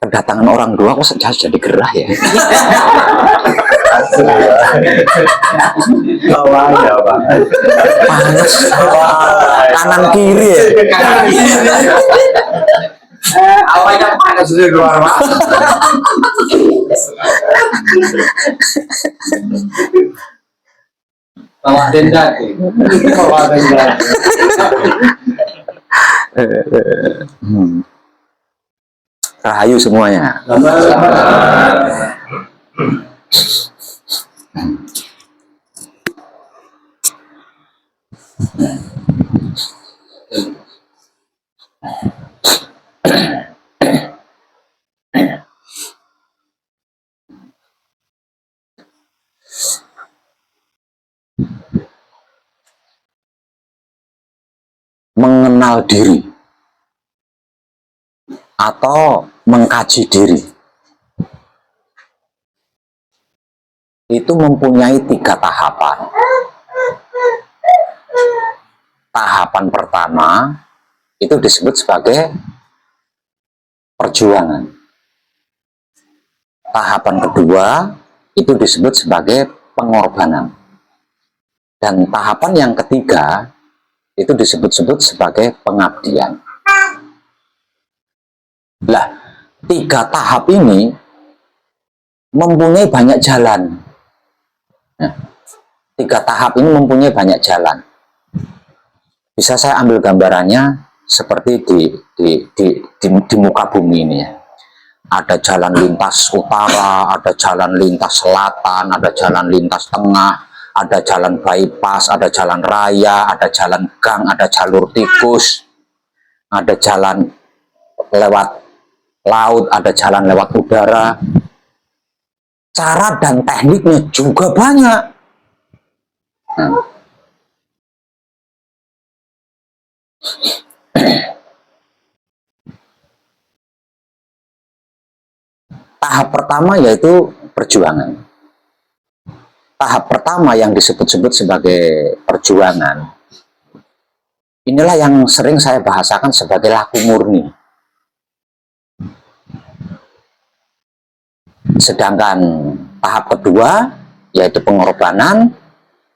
Kedatangan orang dua kok sejak jadi gerah ya. Bawahnya Pak. Panas kanan kiri ya. Awalnya panas sudah keluar Pak. Bawa denda, bawa denda. Rahayu semuanya. Mengenal diri atau mengkaji diri itu mempunyai 3 tahapan. Tahapan pertama itu disebut sebagai perjuangan. Tahapan kedua itu disebut sebagai pengorbanan. Dan tahapan yang ketiga itu disebut-sebut sebagai pengabdian. Lah, 3 tahap ini mempunyai banyak jalan. Nah, 3 tahap ini mempunyai banyak jalan. Bisa saya ambil gambarannya seperti di muka bumi ini ya. Ada jalan lintas utara, ada jalan lintas selatan, ada jalan lintas tengah, ada jalan bypass, ada jalan raya, ada jalan gang, ada jalur tikus, ada jalan lewat laut, ada jalan lewat udara. Cara dan tekniknya juga banyak. Tahap pertama yaitu perjuangan. Tahap pertama yang disebut-sebut sebagai perjuangan, inilah yang sering saya bahasakan sebagai laku murni. Sedangkan tahap kedua yaitu pengorbanan,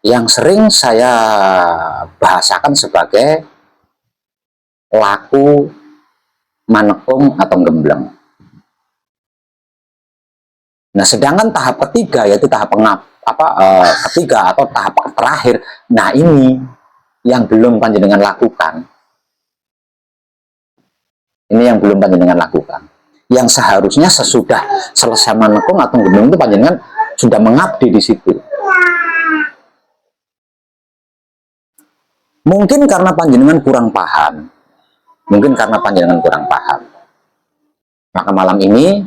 yang sering saya bahasakan sebagai laku manekung atau gembleng. Nah, sedangkan tahap ketiga yaitu tahap ketiga atau tahap terakhir, nah ini yang belum panjenengan lakukan. Ini yang belum panjenengan lakukan. Yang seharusnya sesudah selesai manekung atau gembleng itu panjenengan sudah mengabdi di situ. Mungkin karena panjenengan kurang paham. Maka malam ini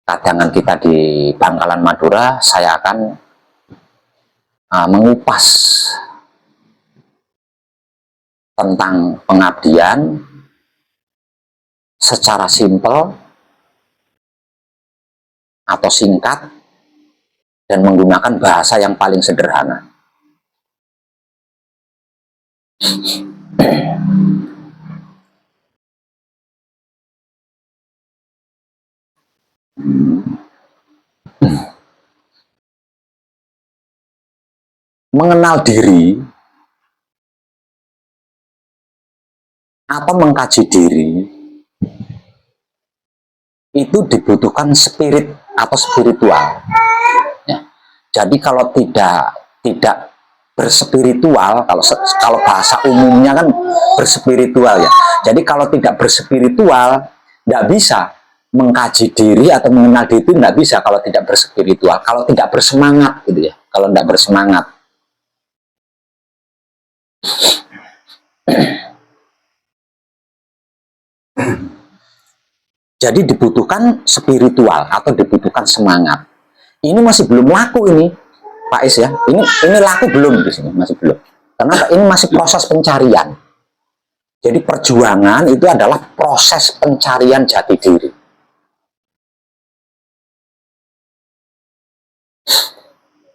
kadangan kita di Bangkalan Madura, saya akan mengupas tentang pengabdian secara simpel atau singkat dan menggunakan bahasa yang paling sederhana. Mengenal diri atau mengkaji diri itu dibutuhkan spirit atau spiritual ya. Jadi kalau tidak berspiritual, kalau bahasa umumnya kan berspiritual ya. Jadi kalau tidak berspiritual, tidak bisa mengkaji diri atau mengenal diri, itu tidak bisa kalau tidak berspiritual, kalau tidak bersemangat gitu ya. Kalau tidak bersemangat. Jadi dibutuhkan spiritual atau dibutuhkan semangat. Ini masih belum laku ini, Pak Is ya. Ini laku belum di sini, masih belum. Karena ini masih proses pencarian. Jadi perjuangan itu adalah proses pencarian jati diri.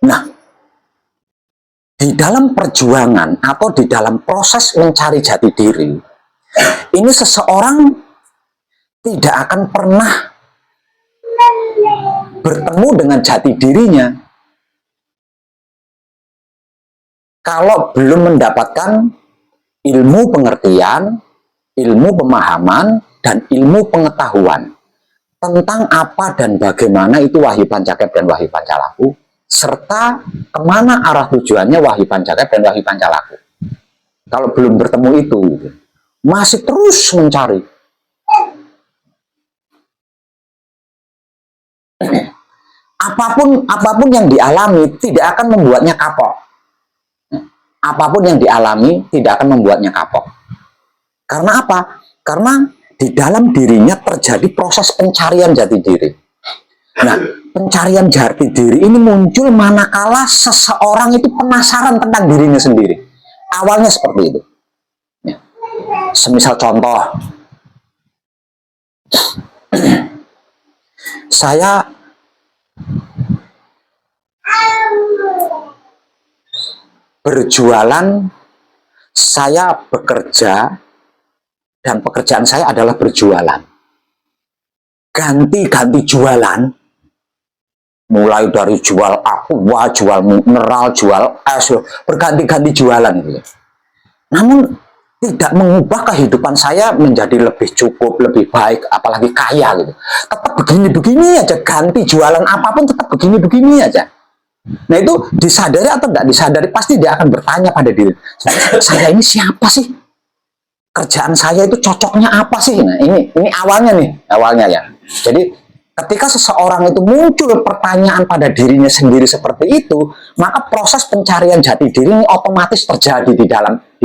Nah, di dalam perjuangan atau di dalam proses mencari jati diri, ini seseorang tidak akan pernah bertemu dengan jati dirinya kalau belum mendapatkan ilmu pengertian, ilmu pemahaman, dan ilmu pengetahuan tentang apa dan bagaimana itu Wahyu Pancakep dan Wahyu Pancalaku, serta kemana arah tujuannya Wahyu Pancakep dan Wahyu Pancalaku. Kalau belum bertemu itu, masih terus mencari. Apapun yang dialami tidak akan membuatnya kapok. Apapun yang dialami tidak akan membuatnya kapok. Karena apa? Karena di dalam dirinya terjadi proses pencarian jati diri. Nah, pencarian jati diri ini muncul manakala seseorang itu penasaran tentang dirinya sendiri. Awalnya seperti itu. Ya. Semisal contoh, saya berjualan, saya bekerja, dan pekerjaan saya adalah berjualan. Ganti-ganti jualan, mulai dari jual aqua, jual mineral, jual es, berganti-ganti jualan gitu. Namun tidak mengubah kehidupan saya menjadi lebih cukup, lebih baik, apalagi kaya gitu. Tetap begini-begini aja, ganti jualan apapun tetap begini-begini aja. Nah itu disadari atau tidak disadari, pasti dia akan bertanya pada diri, saya ini siapa sih? Kerjaan saya itu cocoknya apa sih? Nah ini awalnya ya. Jadi ketika seseorang itu muncul pertanyaan pada dirinya sendiri seperti itu, maka proses pencarian jati diri ini otomatis terjadi di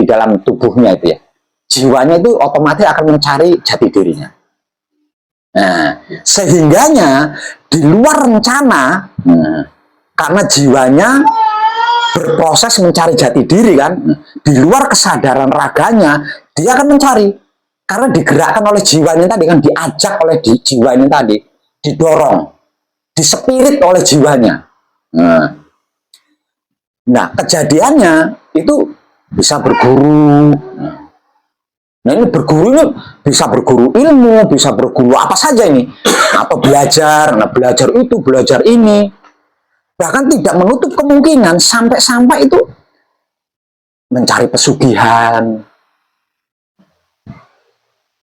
dalam tubuhnya itu ya. Jiwanya itu otomatis akan mencari jati dirinya. Nah, sehingganya di luar rencana, karena jiwanya berproses mencari jati diri kan, di luar kesadaran raganya, dia akan mencari. Karena digerakkan oleh jiwanya tadi kan, diajak oleh jiwa ini tadi, didorong, dispirit oleh jiwanya. Nah, kejadiannya itu bisa berguru. Nah, ini berguru ini bisa berguru ilmu, bisa berguru apa saja ini. Atau belajar, nah belajar itu, belajar ini. Bahkan tidak menutup kemungkinan sampai-sampai itu mencari pesugihan,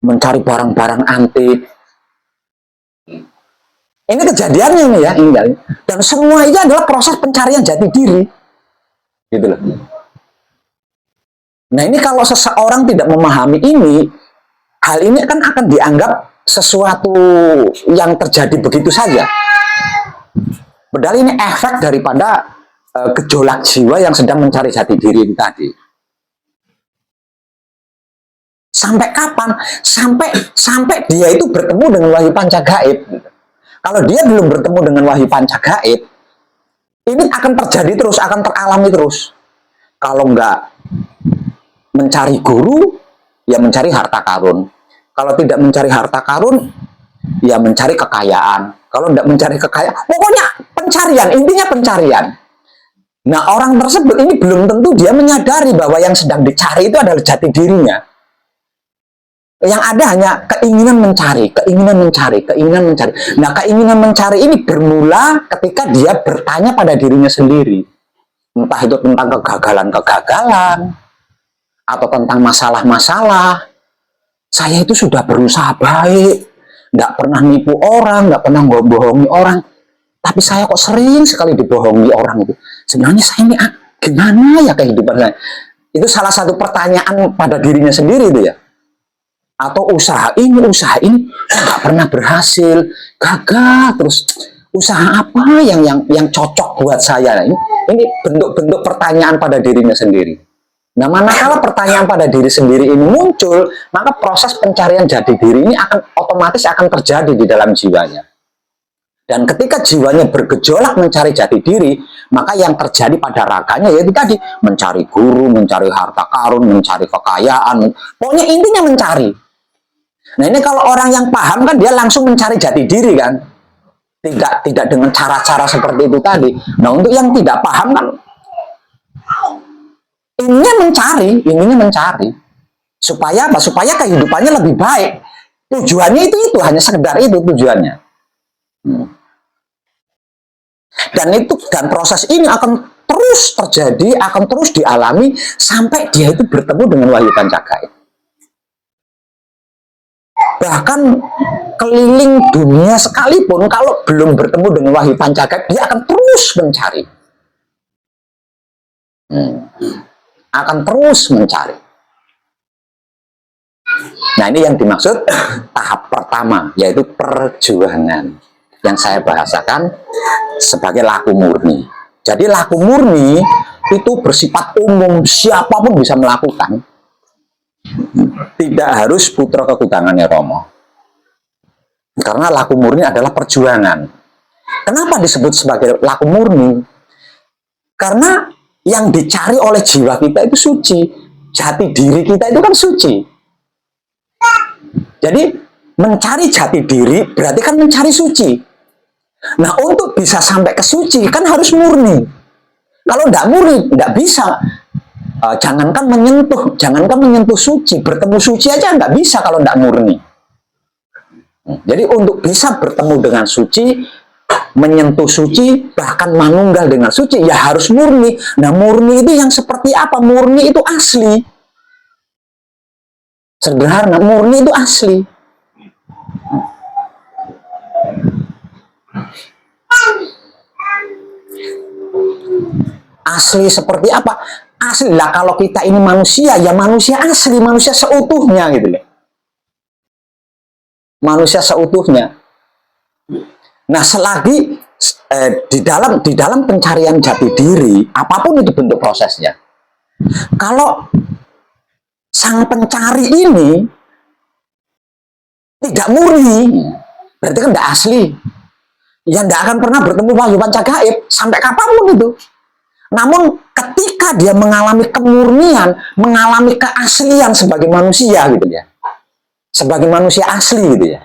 mencari barang-barang antik. Ini kejadiannya ini ya, dan semua ini adalah proses pencarian jati diri, gitu loh. Nah ini kalau seseorang tidak memahami ini, hal ini kan akan dianggap sesuatu yang terjadi begitu saja. Padahal ini efek daripada gejolak jiwa yang sedang mencari jati diri ini tadi. Sampai kapan? Sampai dia itu bertemu dengan Wahyu Pancagaib. Kalau dia belum bertemu dengan Wahyu Pancagaib, ini akan terjadi terus, akan teralami terus. Kalau enggak mencari guru, ya mencari harta karun. Kalau tidak mencari harta karun, ya mencari kekayaan. Kalau tidak mencari kekayaan, pokoknya pencarian, intinya pencarian. Nah, orang tersebut ini belum tentu dia menyadari bahwa yang sedang dicari itu adalah jati dirinya. Yang ada hanya keinginan mencari. Nah, keinginan mencari ini bermula ketika dia bertanya pada dirinya sendiri. Entah itu tentang kegagalan-kegagalan, atau tentang masalah-masalah. Saya itu sudah berusaha baik, nggak pernah nipu orang, nggak pernah bohongi orang, tapi saya kok sering sekali dibohongi orang itu. Sebenarnya saya ini gimana ya kehidupan saya? Itu salah satu pertanyaan pada dirinya sendiri itu ya. Atau usaha ini nggak pernah berhasil, gagal terus. Usaha apa yang cocok buat saya? Ini bentuk-bentuk pertanyaan pada dirinya sendiri. Nah, manakala pertanyaan pada diri sendiri ini muncul, maka proses pencarian jati diri ini otomatis akan terjadi di dalam jiwanya. Dan ketika jiwanya bergejolak mencari jati diri, maka yang terjadi pada raganya yaitu tadi mencari guru, mencari harta karun, mencari kekayaan. Pokoknya intinya mencari. Nah, ini kalau orang yang paham kan dia langsung mencari jati diri kan. Tidak dengan cara-cara seperti itu tadi. Nah, untuk yang tidak paham kan ininya mencari. Supaya apa? Supaya kehidupannya lebih baik. Tujuannya itu hanya sekedar itu tujuannya. Dan proses ini akan terus terjadi, akan terus dialami sampai dia itu bertemu dengan wahyu pancagaib. Bahkan keliling dunia sekalipun kalau belum bertemu dengan wahyu pancagaib, dia akan terus mencari. Akan terus mencari. Nah, ini yang dimaksud tahap pertama, yaitu perjuangan, yang saya bahasakan sebagai laku murni. Jadi laku murni itu bersifat umum, siapapun bisa melakukan. Tidak harus putra kegudangannya Romo. Karena laku murni adalah perjuangan. Kenapa disebut sebagai laku murni? Karena yang dicari oleh jiwa kita itu suci. Jati diri kita itu kan suci. Jadi mencari jati diri berarti kan mencari suci. Nah, untuk bisa sampai ke suci kan harus murni. Kalau tidak murni, tidak bisa. Jangankan menyentuh suci, bertemu suci aja nggak bisa kalau tidak murni. Jadi untuk bisa bertemu dengan suci, menyentuh suci, bahkan manunggal dengan suci, ya harus murni. Nah, murni itu yang seperti apa? Murni itu asli. Sederhana, murni itu asli. Asli seperti apa? Asli lah, kalau kita ini manusia, ya manusia asli, manusia seutuhnya gitu loh. Manusia seutuhnya. Nah, selagi di dalam pencarian jati diri, apapun itu bentuk prosesnya, kalau sang pencari ini tidak murni, berarti kan tidak asli. Ya tidak akan pernah bertemu wahyu pancagaib sampai kapanpun itu. Namun ketika dia mengalami kemurnian, mengalami keaslian sebagai manusia gitu ya, sebagai manusia asli gitu ya.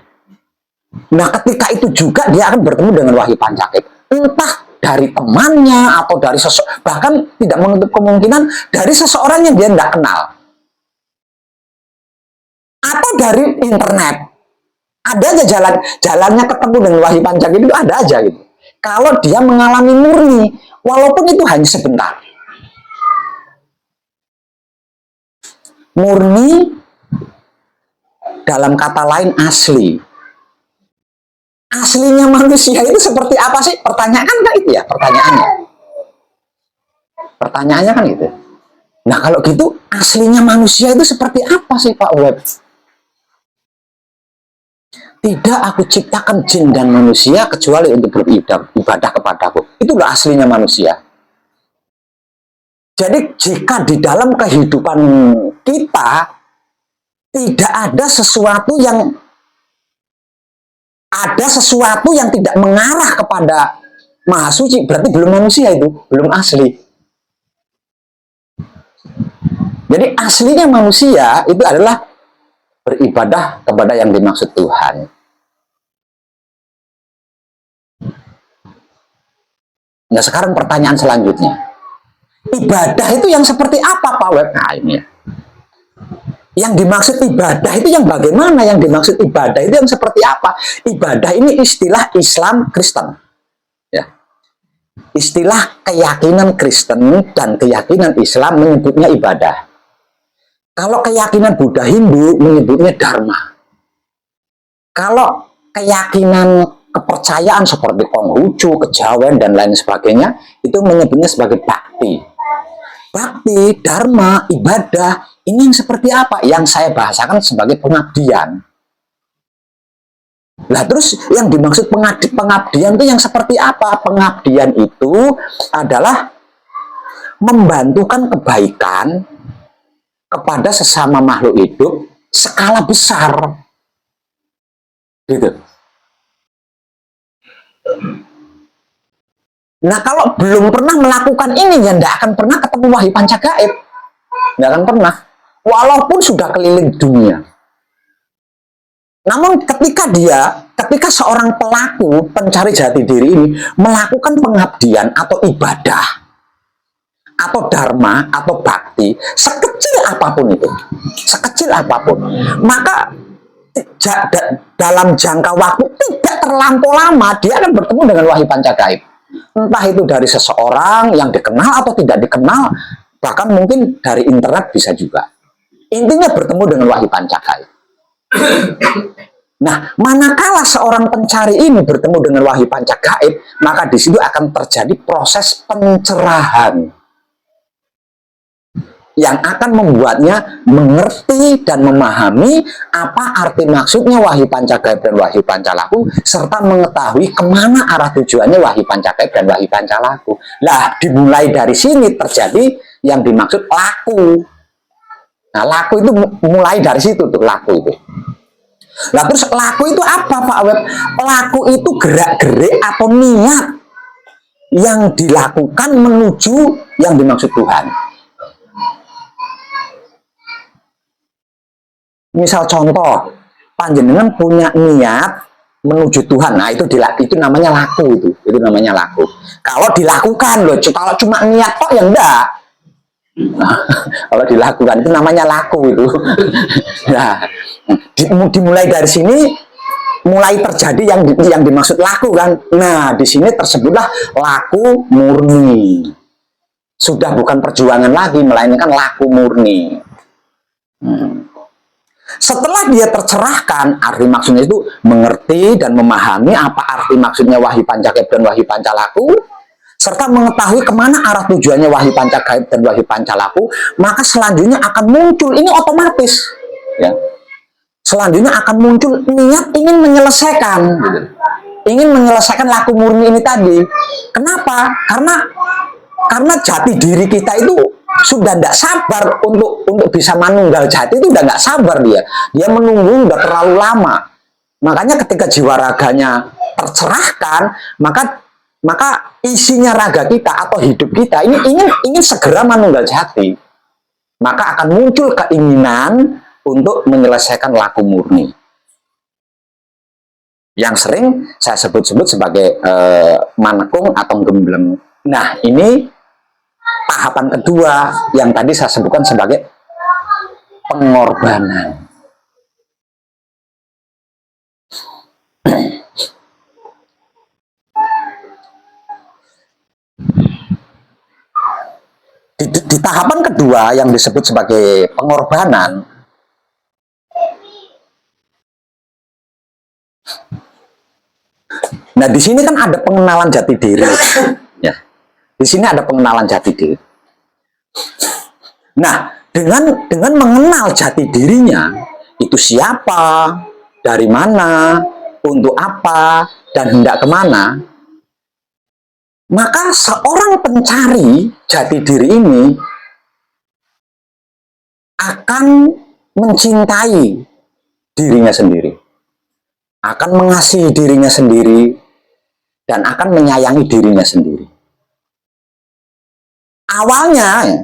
Nah, ketika itu juga dia akan bertemu dengan wahyu pancagaib, entah dari temannya atau dari bahkan tidak menutup kemungkinan dari seseorang yang dia tidak kenal, atau dari internet. Ada aja jalannya ketemu dengan wahyu pancagaib itu ada aja gitu. Kalau dia mengalami murni, walaupun itu hanya sebentar. Murni dalam kata lain asli. Aslinya manusia itu seperti apa sih? Pertanyaan kan itu ya, pertanyaannya. Pertanyaannya kan gitu. Nah, kalau gitu aslinya manusia itu seperti apa sih Pak Web? Tidak aku ciptakan jin dan manusia kecuali untuk beribadah kepadaku. Itulah aslinya manusia. Jadi jika di dalam kehidupan kita tidak ada sesuatu yang tidak mengarah kepada Maha Suci, berarti belum manusia itu, belum asli. Jadi aslinya manusia itu adalah beribadah kepada yang dimaksud Tuhan. Nah, sekarang pertanyaan selanjutnya. Ibadah itu yang seperti apa, Pak Web? Nah, ini ya. Yang dimaksud ibadah itu yang bagaimana? Yang dimaksud ibadah itu yang seperti apa? Ibadah ini istilah Islam Kristen. Ya. Istilah keyakinan Kristen dan keyakinan Islam menyebutnya ibadah. Kalau keyakinan Buddha Hindu menyebutnya dharma. Kalau keyakinan kepercayaan seperti Konghucu, kejawen, dan lain sebagainya, itu menyebutnya sebagai bakti. Bakti, dharma, ibadah, ini yang seperti apa? Yang saya bahasakan sebagai pengabdian. Nah, terus yang dimaksud pengabdian itu yang seperti apa? Pengabdian itu adalah membantukan kebaikan kepada sesama makhluk hidup skala besar. Gitu. Nah, kalau belum pernah melakukan ini, ya tidak akan pernah ketemu wahyu pancagaib. Tidak akan pernah. Walaupun sudah keliling dunia. Namun ketika seorang pelaku pencari jati diri ini melakukan pengabdian atau ibadah atau dharma atau bakti, sekecil apapun itu, sekecil apapun, maka dalam jangka waktu tidak terlampau lama dia akan bertemu dengan wahyu pancagaib. Entah itu dari seseorang yang dikenal atau tidak dikenal, bahkan mungkin dari internet bisa juga. Intinya bertemu dengan wahyu pancagaib. Nah, manakala seorang pencari ini bertemu dengan wahyu pancagaib, maka di situ akan terjadi proses pencerahan yang akan membuatnya mengerti dan memahami apa arti maksudnya wahyu pancagaib dan wahyu pancalaku, serta mengetahui kemana arah tujuannya wahyu pancagaib dan wahyu pancalaku. Nah, dimulai dari sini terjadi yang dimaksud laku. Nah, laku itu mulai dari situ tuh, laku itu. Nah, terus laku itu apa, Pak Web? Laku itu gerak-gerik atau niat yang dilakukan menuju yang dimaksud Tuhan. Misal contoh, panjenengan punya niat menuju Tuhan, nah itu namanya laku, itu namanya laku. Kalau dilakukan loh, kalau cuma niat kok ya enggak. Nah, kalau dilakukan itu namanya laku itu. Nah, dimulai dari sini, mulai terjadi yang dimaksud laku kan. Nah, di sini tersebutlah laku murni. Sudah bukan perjuangan lagi, melainkan laku murni. Setelah dia tercerahkan, arti maksudnya itu mengerti dan memahami apa arti maksudnya wahyu pancagaib dan wahyu pancalaku, serta mengetahui kemana arah tujuannya wahyu pancagaib dan wahyu pancalaku, maka selanjutnya akan muncul, ini otomatis, ya. Selanjutnya akan muncul niat ingin menyelesaikan, gitu. Ingin menyelesaikan laku murni ini tadi. Kenapa? Karena jati diri kita itu sudah tidak sabar untuk bisa manunggal jati, itu udah nggak sabar dia menunggu udah terlalu lama. Makanya ketika jiwa raganya tercerahkan, maka isinya raga kita atau hidup kita ini ingin segera manunggal jati, maka akan muncul keinginan untuk menyelesaikan laku murni yang sering saya sebut-sebut sebagai manekung atau gembleng. Nah, ini tahapan kedua yang tadi saya sebutkan sebagai pengorbanan. Di tahapan kedua yang disebut sebagai pengorbanan, nah di sini kan ada pengenalan jati diri. Ya. Di sini ada pengenalan jati diri. Nah, dengan mengenal jati dirinya, itu siapa, dari mana, untuk apa, dan hendak kemana, maka seorang pencari jati diri ini akan mencintai dirinya sendiri, akan mengasihi dirinya sendiri, dan akan menyayangi dirinya sendiri. Awalnya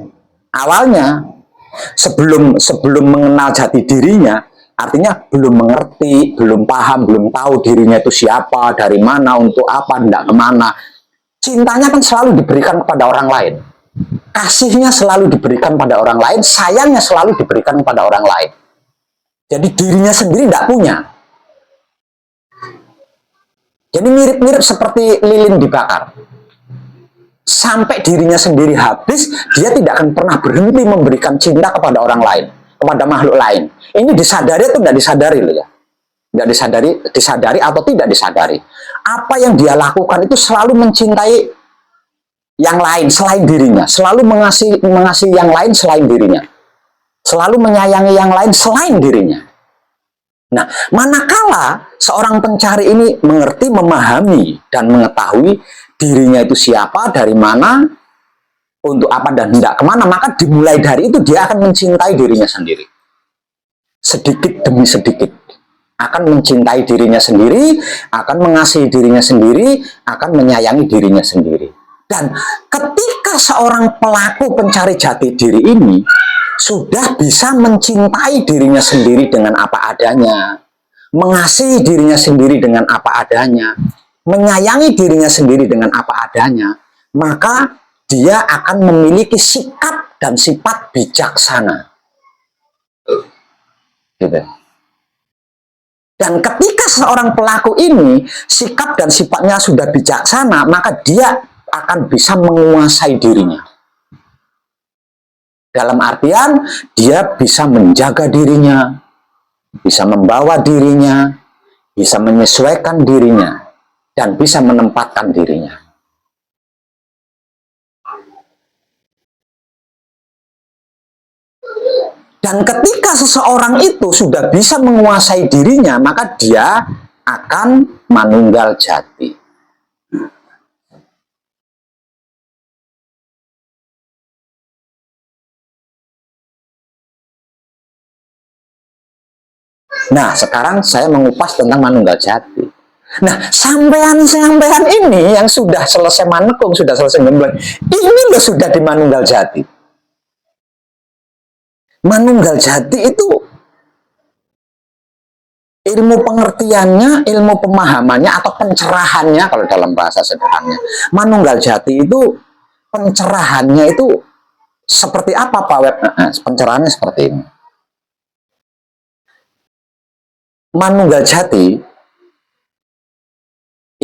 sebelum mengenal jati dirinya, artinya belum mengerti, belum paham, belum tahu dirinya itu siapa, dari mana, untuk apa, hendak kemana. Cintanya kan selalu diberikan kepada orang lain, kasihnya selalu diberikan pada orang lain, sayangnya selalu diberikan kepada orang lain. Jadi dirinya sendiri tidak punya. Jadi mirip-mirip seperti lilin dibakar. Sampai dirinya sendiri habis, dia tidak akan pernah berhenti memberikan cinta kepada orang lain, kepada makhluk lain. Ini disadari atau tidak disadari loh ya? Tidak disadari atau tidak disadari. Apa yang dia lakukan itu selalu mencintai yang lain selain dirinya, selalu mengasihi yang lain selain dirinya, selalu menyayangi yang lain selain dirinya. Nah, manakala seorang pencari ini mengerti, memahami, dan mengetahui dirinya itu siapa, dari mana, untuk apa, dan hendak kemana, maka dimulai dari itu dia akan mencintai dirinya sendiri. Sedikit demi sedikit. Akan mencintai dirinya sendiri, akan mengasihi dirinya sendiri, akan menyayangi dirinya sendiri. Dan ketika seorang pelaku pencari jati diri ini sudah bisa mencintai dirinya sendiri dengan apa adanya, mengasihi dirinya sendiri dengan apa adanya, menyayangi dirinya sendiri dengan apa adanya, maka dia akan memiliki sikap dan sifat bijaksana. Gitu. Dan ketika seorang pelaku ini sikap dan sifatnya sudah bijaksana, maka dia akan bisa menguasai dirinya. Dalam artian dia bisa menjaga dirinya, bisa membawa dirinya, bisa menyesuaikan dirinya, dan bisa menempatkan dirinya. Dan ketika seseorang itu sudah bisa menguasai dirinya, maka dia akan manunggal jati. Nah, sekarang saya mengupas tentang manunggal jati. Nah, sampean-sampean ini yang sudah selesai manekung, sudah selesai gembleng, ini loh sudah di manunggal jati. Manunggal jati itu ilmu pengertiannya, ilmu pemahamannya atau pencerahannya kalau dalam bahasa sederhananya. Manunggal jati itu pencerahannya itu seperti apa Pak Web? Pencerahannya seperti ini. Manunggal jati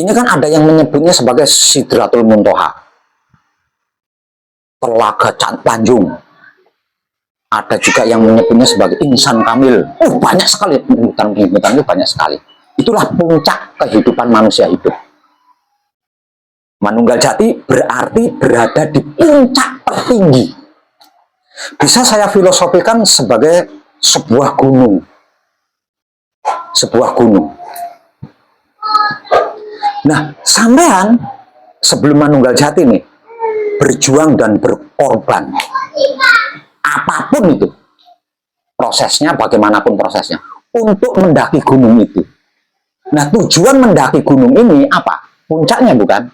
ini kan ada yang menyebutnya sebagai Sidratul Muntaha, Telaga Tanjung. Ada juga yang menyebutnya sebagai insan kamil. Banyak sekali penyebutan itu, banyak sekali. Itulah puncak kehidupan manusia hidup. Manunggal jati berarti berada di puncak tertinggi. Bisa saya filosofikan sebagai sebuah gunung. Sebuah gunung. Nah, sampean sebelum manunggal jati nih, berjuang dan berkorban. Apapun itu prosesnya, bagaimanapun prosesnya, untuk mendaki gunung itu. Nah, tujuan mendaki gunung ini apa? Puncaknya bukan?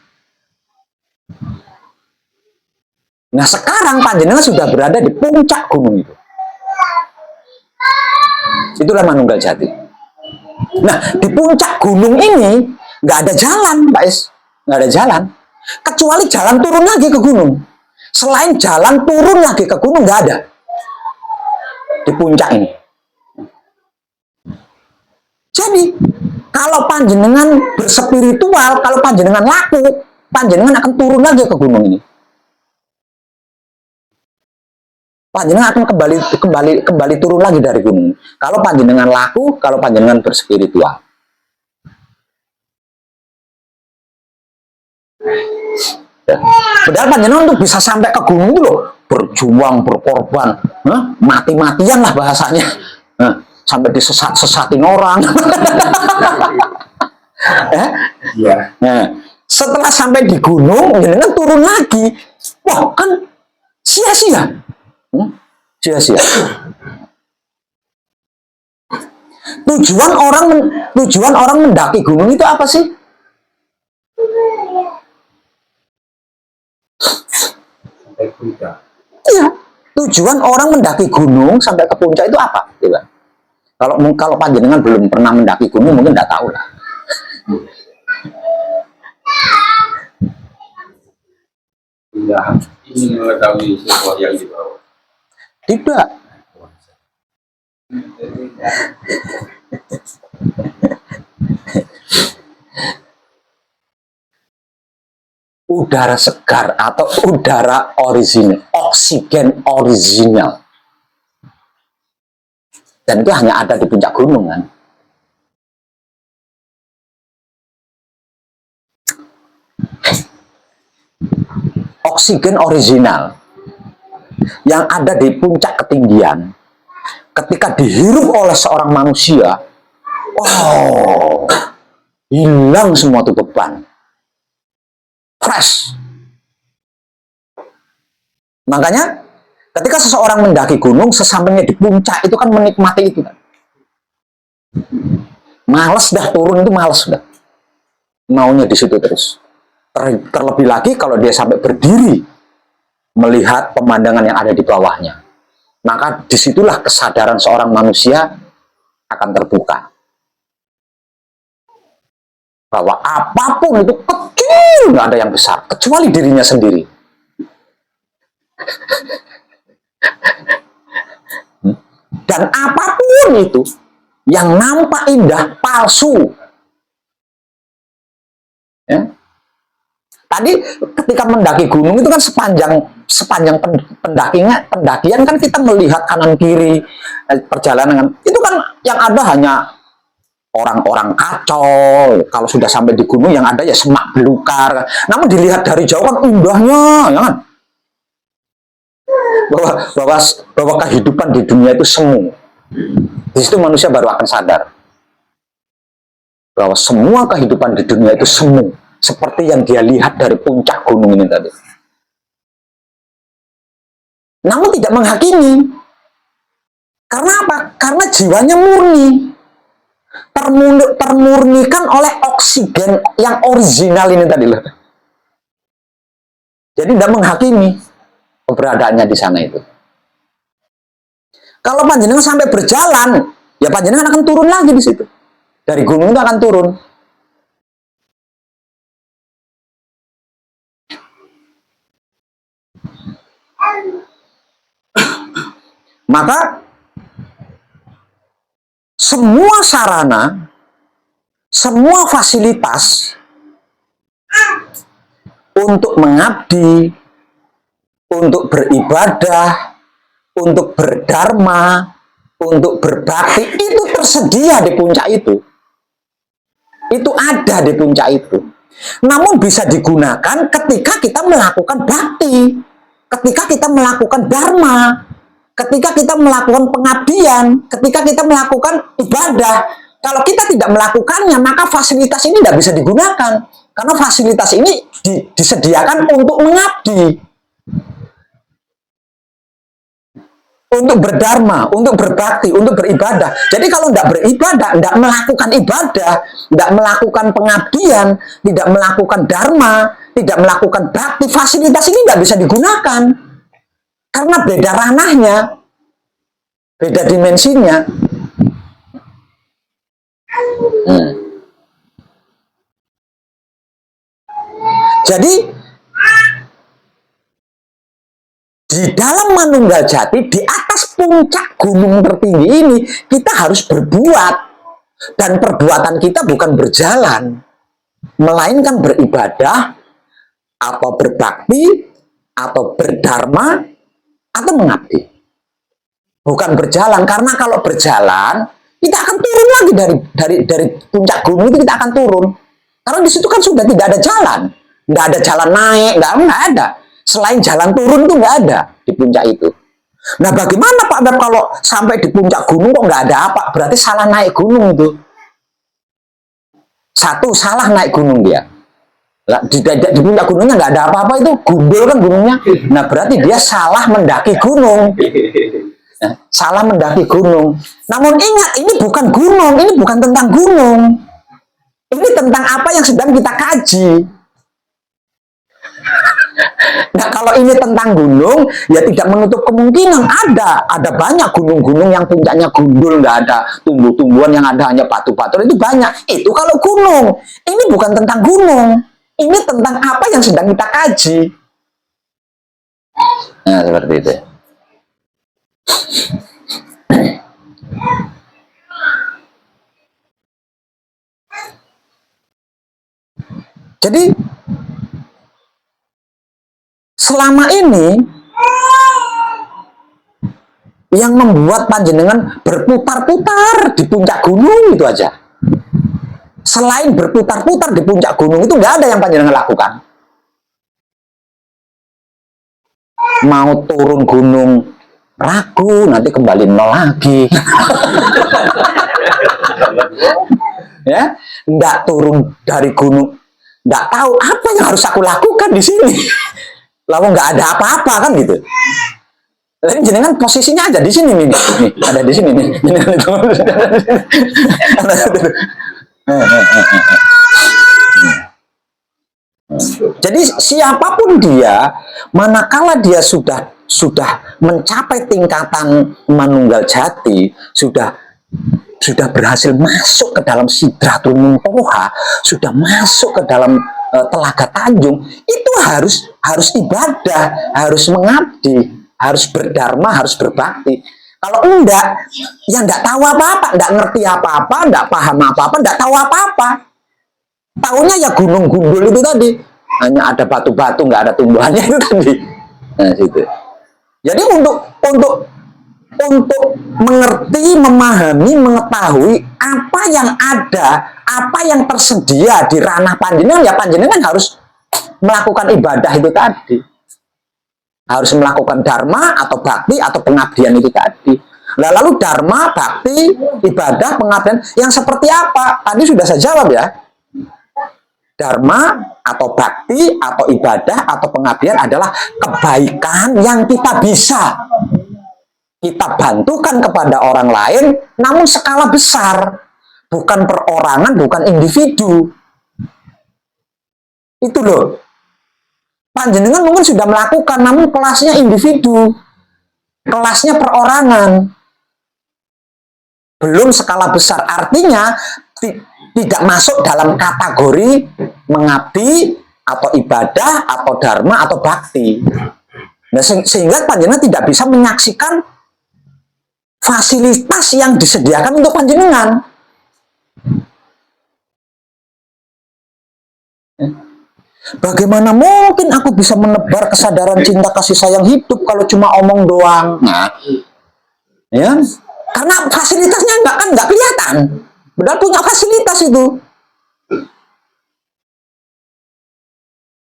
Nah, sekarang panjenengan sudah berada di puncak gunung itu. Itulah manunggal jati. Nah, di puncak gunung ini nggak ada jalan, Pak Is. Nggak ada jalan. Kecuali jalan turun lagi ke gunung. Selain jalan turun lagi ke gunung, nggak ada. Di puncak ini. Jadi, kalau panjenengan berspiritual, kalau panjenengan laku, panjenengan akan turun lagi ke gunung ini. Panjenengan akan kembali turun lagi dari gunung. Kalau panjenengan laku, kalau panjenengan berspiritual. Ya. Padahal panjenengan tuh bisa sampai ke gunung itu loh, berjuang, berkorban, mati-matian lah bahasanya, sampai disesat-sesatin orang. Nah, setelah sampai di gunung, panjenengan turun lagi, wah kan sia-sia, sia-sia. Tujuan orang mendaki gunung itu apa sih? Iya, tujuan orang mendaki gunung sampai ke puncak itu apa? Coba. Kalau panjenengan belum pernah mendaki gunung mungkin tidak tahu lah. Ya, ingin mengetahui sesuatu yang di bawah. Tidak. Udara segar atau udara orisinal, oksigen orisinal. Dan itu hanya ada di puncak gunung kan. Oksigen orisinal yang ada di puncak ketinggian ketika dihirup oleh seorang manusia, hilang semua tutupan. Fresh. Makanya ketika seseorang mendaki gunung, sesampainya di puncak itu kan menikmati itu kan. Males dah turun itu, males dah. Maunya di situ terus. Terlebih lagi kalau dia sampai berdiri melihat pemandangan yang ada di bawahnya. Maka disitulah kesadaran seorang manusia akan terbuka. Bahwa apapun itu kecil, nggak ada yang besar, kecuali dirinya sendiri. Dan apapun itu yang nampak indah palsu. Ya. Tadi ketika mendaki gunung itu kan sepanjang pendakian kan kita melihat kanan kiri perjalanan, itu kan yang ada hanya orang-orang kacau. Kalau sudah sampai di gunung yang ada ya semak belukar. Namun dilihat dari jauh kan indahnya, ya kan? Bahwa kehidupan di dunia itu semu. Di situ manusia baru akan sadar bahwa semua kehidupan di dunia itu semu, seperti yang dia lihat dari puncak gunung ini tadi. Namun tidak menghakimi. Karena apa? Karena jiwanya murni. Termurnikan oleh oksigen yang original ini tadi loh. Jadi tidak menghakimi keberadaannya di sana itu. Kalau panjenengan sampai berjalan, ya panjenengan akan turun lagi di situ. Dari gunung itu akan turun. Maka semua sarana, semua fasilitas untuk mengabdi, untuk beribadah, untuk berdharma, untuk berbakti, itu tersedia di puncak itu. Itu ada di puncak itu. Namun bisa digunakan ketika kita melakukan bakti, ketika kita melakukan dharma, ketika kita melakukan pengabdian, ketika kita melakukan ibadah. Kalau kita tidak melakukannya, maka fasilitas ini tidak bisa digunakan. Karena fasilitas ini disediakan untuk mengabdi, untuk berdharma, untuk berbakti, untuk beribadah. Jadi kalau tidak beribadah, tidak melakukan ibadah, tidak melakukan pengabdian, tidak melakukan dharma, tidak melakukan bakti, fasilitas ini tidak bisa digunakan. Karena beda ranahnya, beda dimensinya. Jadi di dalam Manunggal Jati, di atas puncak gunung tertinggi ini, kita harus berbuat. Dan perbuatan kita bukan berjalan, melainkan beribadah, atau berbakti, atau berdharma, atau mengabdi. Bukan berjalan, karena kalau berjalan, kita akan turun lagi dari puncak gunung itu, kita akan turun. Karena di situ kan sudah tidak ada jalan. Nggak ada jalan naik, nggak ada. Selain jalan turun itu nggak ada di puncak itu. Nah, bagaimana Pak Beb kalau sampai di puncak gunung kok nggak ada apa? Berarti salah naik gunung itu. Satu, salah naik gunung dia. Di puncak gunungnya nggak ada apa-apa, itu gundul kan gunungnya. Nah, berarti dia salah mendaki gunung. Nah, salah mendaki gunung. Namun ingat, ini bukan gunung, ini bukan tentang gunung. Ini tentang apa yang sedang kita kaji. Nah, kalau ini tentang gunung, ya tidak menutup kemungkinan ada banyak gunung-gunung yang puncaknya gundul, nggak ada tumbuh-tumbuhan, yang ada hanya batu-batu, itu banyak. Itu kalau gunung. Ini bukan tentang gunung, ini tentang apa yang sedang kita kaji. Nah, seperti itu. Jadi selama ini yang membuat panjenengan berputar-putar di puncak gunung itu aja. Selain berputar-putar di puncak gunung itu nggak ada yang panjenengan lakukan. Mau turun gunung ragu, nanti kembali nol lagi. Ya, nggak turun dari gunung, nggak tahu apa yang harus aku lakukan di sini. Lalu nggak ada apa-apa kan gitu. Tapi jenengan posisinya aja di sini nih, ada di sini nih. Jadi siapapun dia, manakala dia sudah mencapai tingkatan Manunggal Jati, sudah berhasil masuk ke dalam Sidratul Muntaha, sudah masuk ke dalam Telaga Tanjung itu harus ibadah, harus mengabdi, harus berdharma, harus berbakti. Kalau enggak, ya enggak tahu apa-apa, enggak ngerti apa-apa, enggak paham apa-apa, enggak tahu apa-apa. Taunya ya gunung gundul itu tadi, hanya ada batu-batu, enggak ada tumbuhannya itu tadi. Nah, situ. Jadi untuk mengerti, memahami, mengetahui apa yang ada, apa yang tersedia di ranah panjenengan, ya panjenengan harus melakukan ibadah itu tadi. Harus melakukan dharma atau bakti atau pengabdian itu tadi. Nah, lalu dharma, bakti, ibadah, pengabdian yang seperti apa? Tadi sudah saya jawab ya. Dharma atau bakti atau ibadah atau pengabdian adalah kebaikan yang kita bisa kita bantukan kepada orang lain, namun skala besar, bukan perorangan, bukan individu. Itu loh. Panjenengan mungkin sudah melakukan, namun kelasnya individu, kelasnya perorangan, belum skala besar. Artinya tidak masuk dalam kategori mengabdi atau ibadah atau dharma atau bakti. Nah, sehingga panjenengan tidak bisa menyaksikan fasilitas yang disediakan untuk panjenengan. Bagaimana mungkin aku bisa menebar kesadaran cinta kasih sayang hidup kalau cuma omong doang? Nah, ya, karena fasilitasnya nggak kelihatan. Padahal punya fasilitas itu.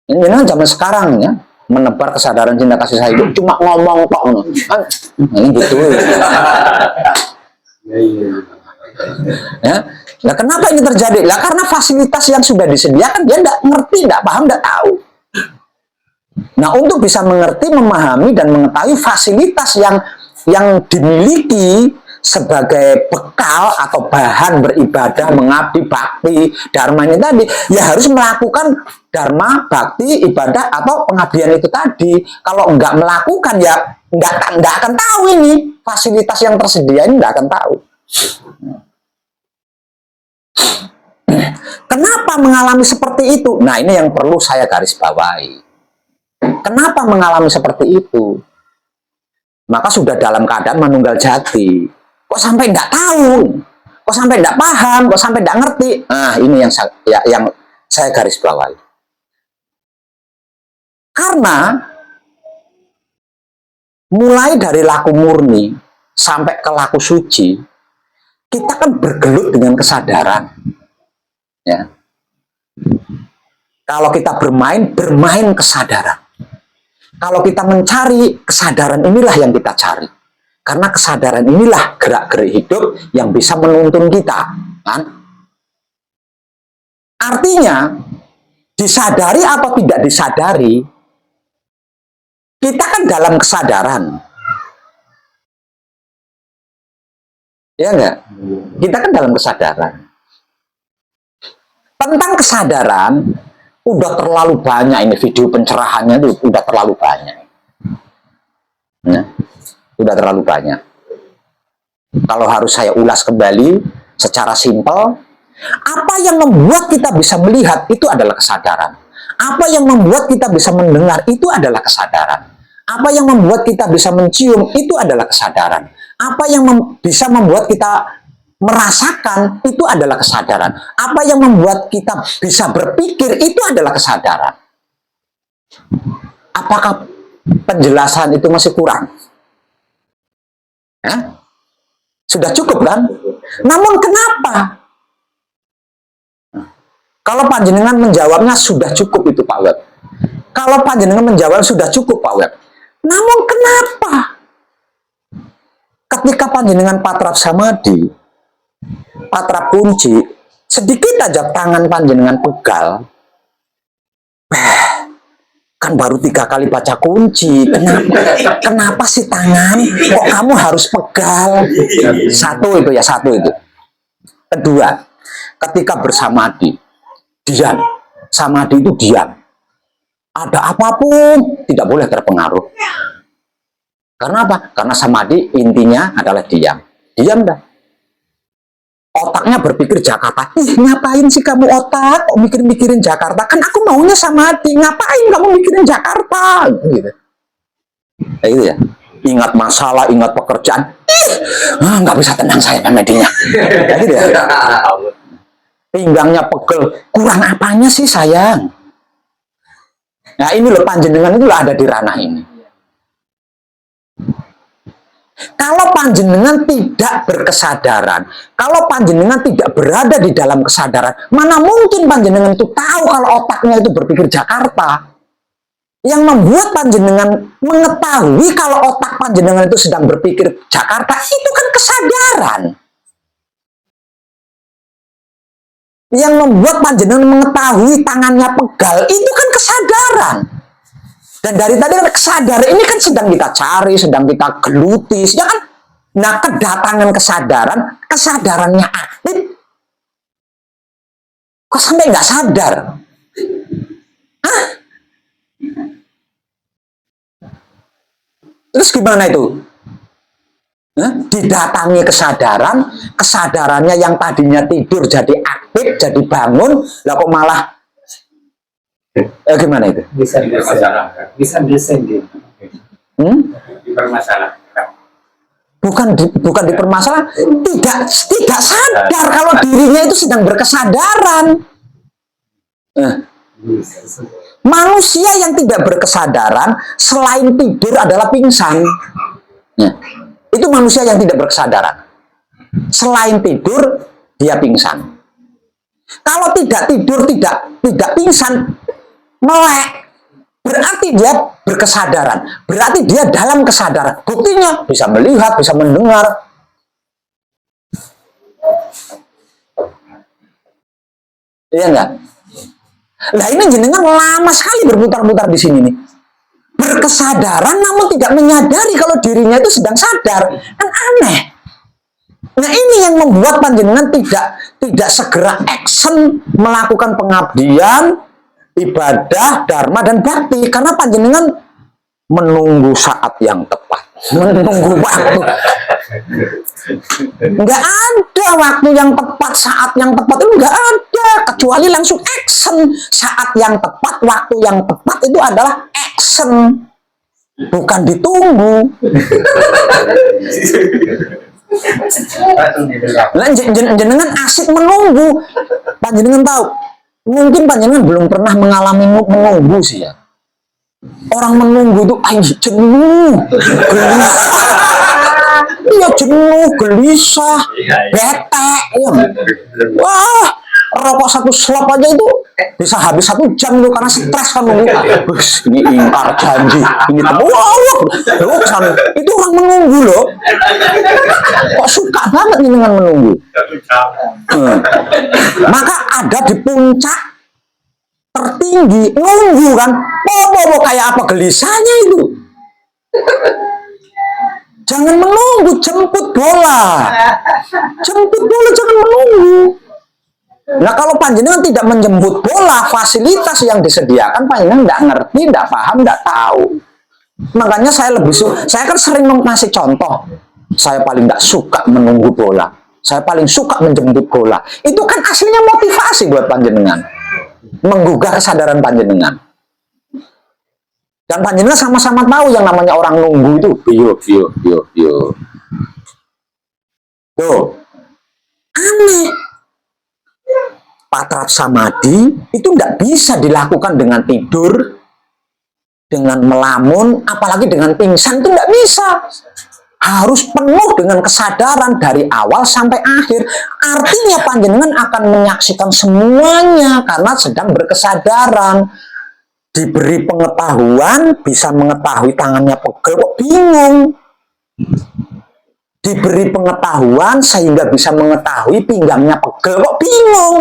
Ini zaman sekarang ya, menebar kesadaran cinta kasih sayang hidup cuma ngomong kok, ini gitu. Ya. Nah, kenapa ini terjadi? Lah karena fasilitas yang sudah disediakan dia tidak ngerti, tidak paham, tidak tahu. Nah, untuk bisa mengerti, memahami dan mengetahui fasilitas yang dimiliki sebagai bekal atau bahan beribadah, mengabdi, bakti, dharma ini tadi, ya harus melakukan dharma, bakti, ibadah atau pengabdian itu tadi. Kalau enggak melakukan ya enggak akan tahu ini fasilitas yang tersedia ini, enggak akan tahu. Kenapa mengalami seperti itu? Nah, ini yang perlu saya garis bawahi. Kenapa mengalami seperti itu? Maka sudah dalam keadaan manunggal jati. Kok sampai enggak tahu? Kok sampai enggak paham? Kok sampai enggak ngerti? Nah, ini yang saya garis bawahi. Karena mulai dari laku murni sampai ke laku suci, kita kan bergelut dengan kesadaran. Ya. Kalau kita bermain kesadaran. Kalau kita mencari kesadaran, inilah yang kita cari. Karena kesadaran inilah gerak-gerik hidup yang bisa menuntun kita, kan? Artinya, disadari atau tidak disadari, kita kan dalam kesadaran. Ya enggak? Kita kan dalam kesadaran. Tentang kesadaran, udah terlalu banyak ini video pencerahannya itu, udah terlalu banyak. Ya, udah terlalu banyak. Kalau harus saya ulas kembali secara simpel, apa yang membuat kita bisa melihat itu adalah kesadaran. Apa yang membuat kita bisa mendengar itu adalah kesadaran. Apa yang membuat kita bisa mencium itu adalah kesadaran. Apa yang bisa membuat kita merasakan itu adalah kesadaran. Apa yang membuat kita bisa berpikir itu adalah kesadaran. Apakah penjelasan itu masih kurang? Ya? Sudah cukup kan? Namun kenapa? Kalau panjenengan menjawabnya sudah cukup itu Pak Web. Kalau panjenengan menjawab sudah cukup Pak Web. Namun kenapa? Ketika panjenengan patrap samadhi, patrap kunci, sedikit aja tangan panjenengan pegal, kan baru 3 kali baca kunci, kenapa sih tangan kok kamu harus pegal? Satu itu. Kedua, ketika bersamadhi, diam. Samadhi itu diam. Ada apapun tidak boleh terpengaruh. Karena apa? Karena samadhi intinya adalah diam. Diam dah. otaknya berpikir Jakarta. Ih, ngapain sih kamu otak? Kok mikirin Jakarta? Kan aku maunya sama hati. Ngapain kamu mikirin Jakarta? Gitu. Kayak gitu ya. Ingat masalah, ingat pekerjaan. Nggak bisa tenang saya medinya. Kayak gitu ya. Pinggangnya pegel. Kurang apanya sih sayang? Nah ini loh panjenengan itu ada di ranah ini. Kalau panjenengan tidak berkesadaran, kalau panjenengan tidak berada di dalam kesadaran, mana mungkin panjenengan itu tahu kalau otaknya itu berpikir Jakarta. Yang membuat panjenengan mengetahui kalau otak panjenengan itu sedang berpikir Jakarta, itu kan kesadaran. Yang membuat panjenengan mengetahui tangannya pegal, itu kan kesadaran. Dan dari tadi kesadaran ini kan sedang kita cari, sedang kita geluti, ya kan? Nah, kedatangan kesadaran, kesadarannya aktif, kok sampai nggak sadar? Hah? Terus gimana itu? Didatangi kesadaran, kesadarannya yang tadinya tidur jadi aktif, jadi bangun, lah kok malah gimana itu? Bisa dipermasalahkan. Bisa disengit. Dipermasalahkan. Bukan dipermasalahkan, tidak sadar kalau dirinya itu sedang berkesadaran. Manusia yang tidak berkesadaran selain tidur adalah pingsan. Itu manusia yang tidak berkesadaran. Selain tidur dia pingsan. Kalau tidak tidur, tidak pingsan, melek, berarti dia berkesadaran, berarti dia dalam kesadaran. Buktinya bisa melihat, bisa mendengar. Iya enggak? Nah ini jenengan lama sekali berputar-putar di sini nih. Berkesadaran namun tidak menyadari kalau dirinya itu sedang sadar, kan aneh. Nah ini yang membuat panjenengan tidak segera action melakukan pengabdian, ibadah, dharma, dan bakti. Karena panjenengan menunggu saat yang tepat. Menunggu waktu. Nggak ada waktu yang tepat, saat yang tepat itu nggak ada. Kecuali langsung action. Saat yang tepat, waktu yang tepat itu adalah action. Bukan ditunggu. Jenengan asik menunggu. Panjenengan tahu. Mungkin panjenengan belum pernah mengalami menunggu sih ya. Orang menunggu itu jenuh, gelisah. Iya jenuh, gelisah, bete. Ya. Wah, rokok satu slop aja itu bisa habis 1 jam itu karena stres kan nunggu. Ini ingkar janji, ini itu orang menunggu loh. Kok suka banget nih dengan menunggu. Maka ada di puncak tertinggi nunggu kan, bobo kayak apa gelisahnya itu. Jangan menunggu, jemput bola. Jemput bola, jangan menunggu. Nah kalau panjenengan tidak menjemput bola, fasilitas yang disediakan panjenengan nggak ngerti, nggak paham, nggak tahu. Makanya saya saya kan sering ngasih contoh. Saya paling nggak suka menunggu bola. Saya paling suka menjemput bola. Itu kan aslinya motivasi buat panjenengan, menggugah kesadaran panjenengan. Dan panjenengan sama-sama tahu yang namanya orang nunggu itu bio. Tuh, aneh. Patrat samadhi itu tidak bisa dilakukan dengan tidur, dengan melamun, apalagi dengan pingsan itu tidak bisa. Harus penuh dengan kesadaran dari awal sampai akhir. Artinya panjenengan akan menyaksikan semuanya karena sedang berkesadaran. Diberi pengetahuan, bisa mengetahui tangannya pegel, kok bingung. Diberi pengetahuan sehingga bisa mengetahui pinggangnya pegel, kok bingung.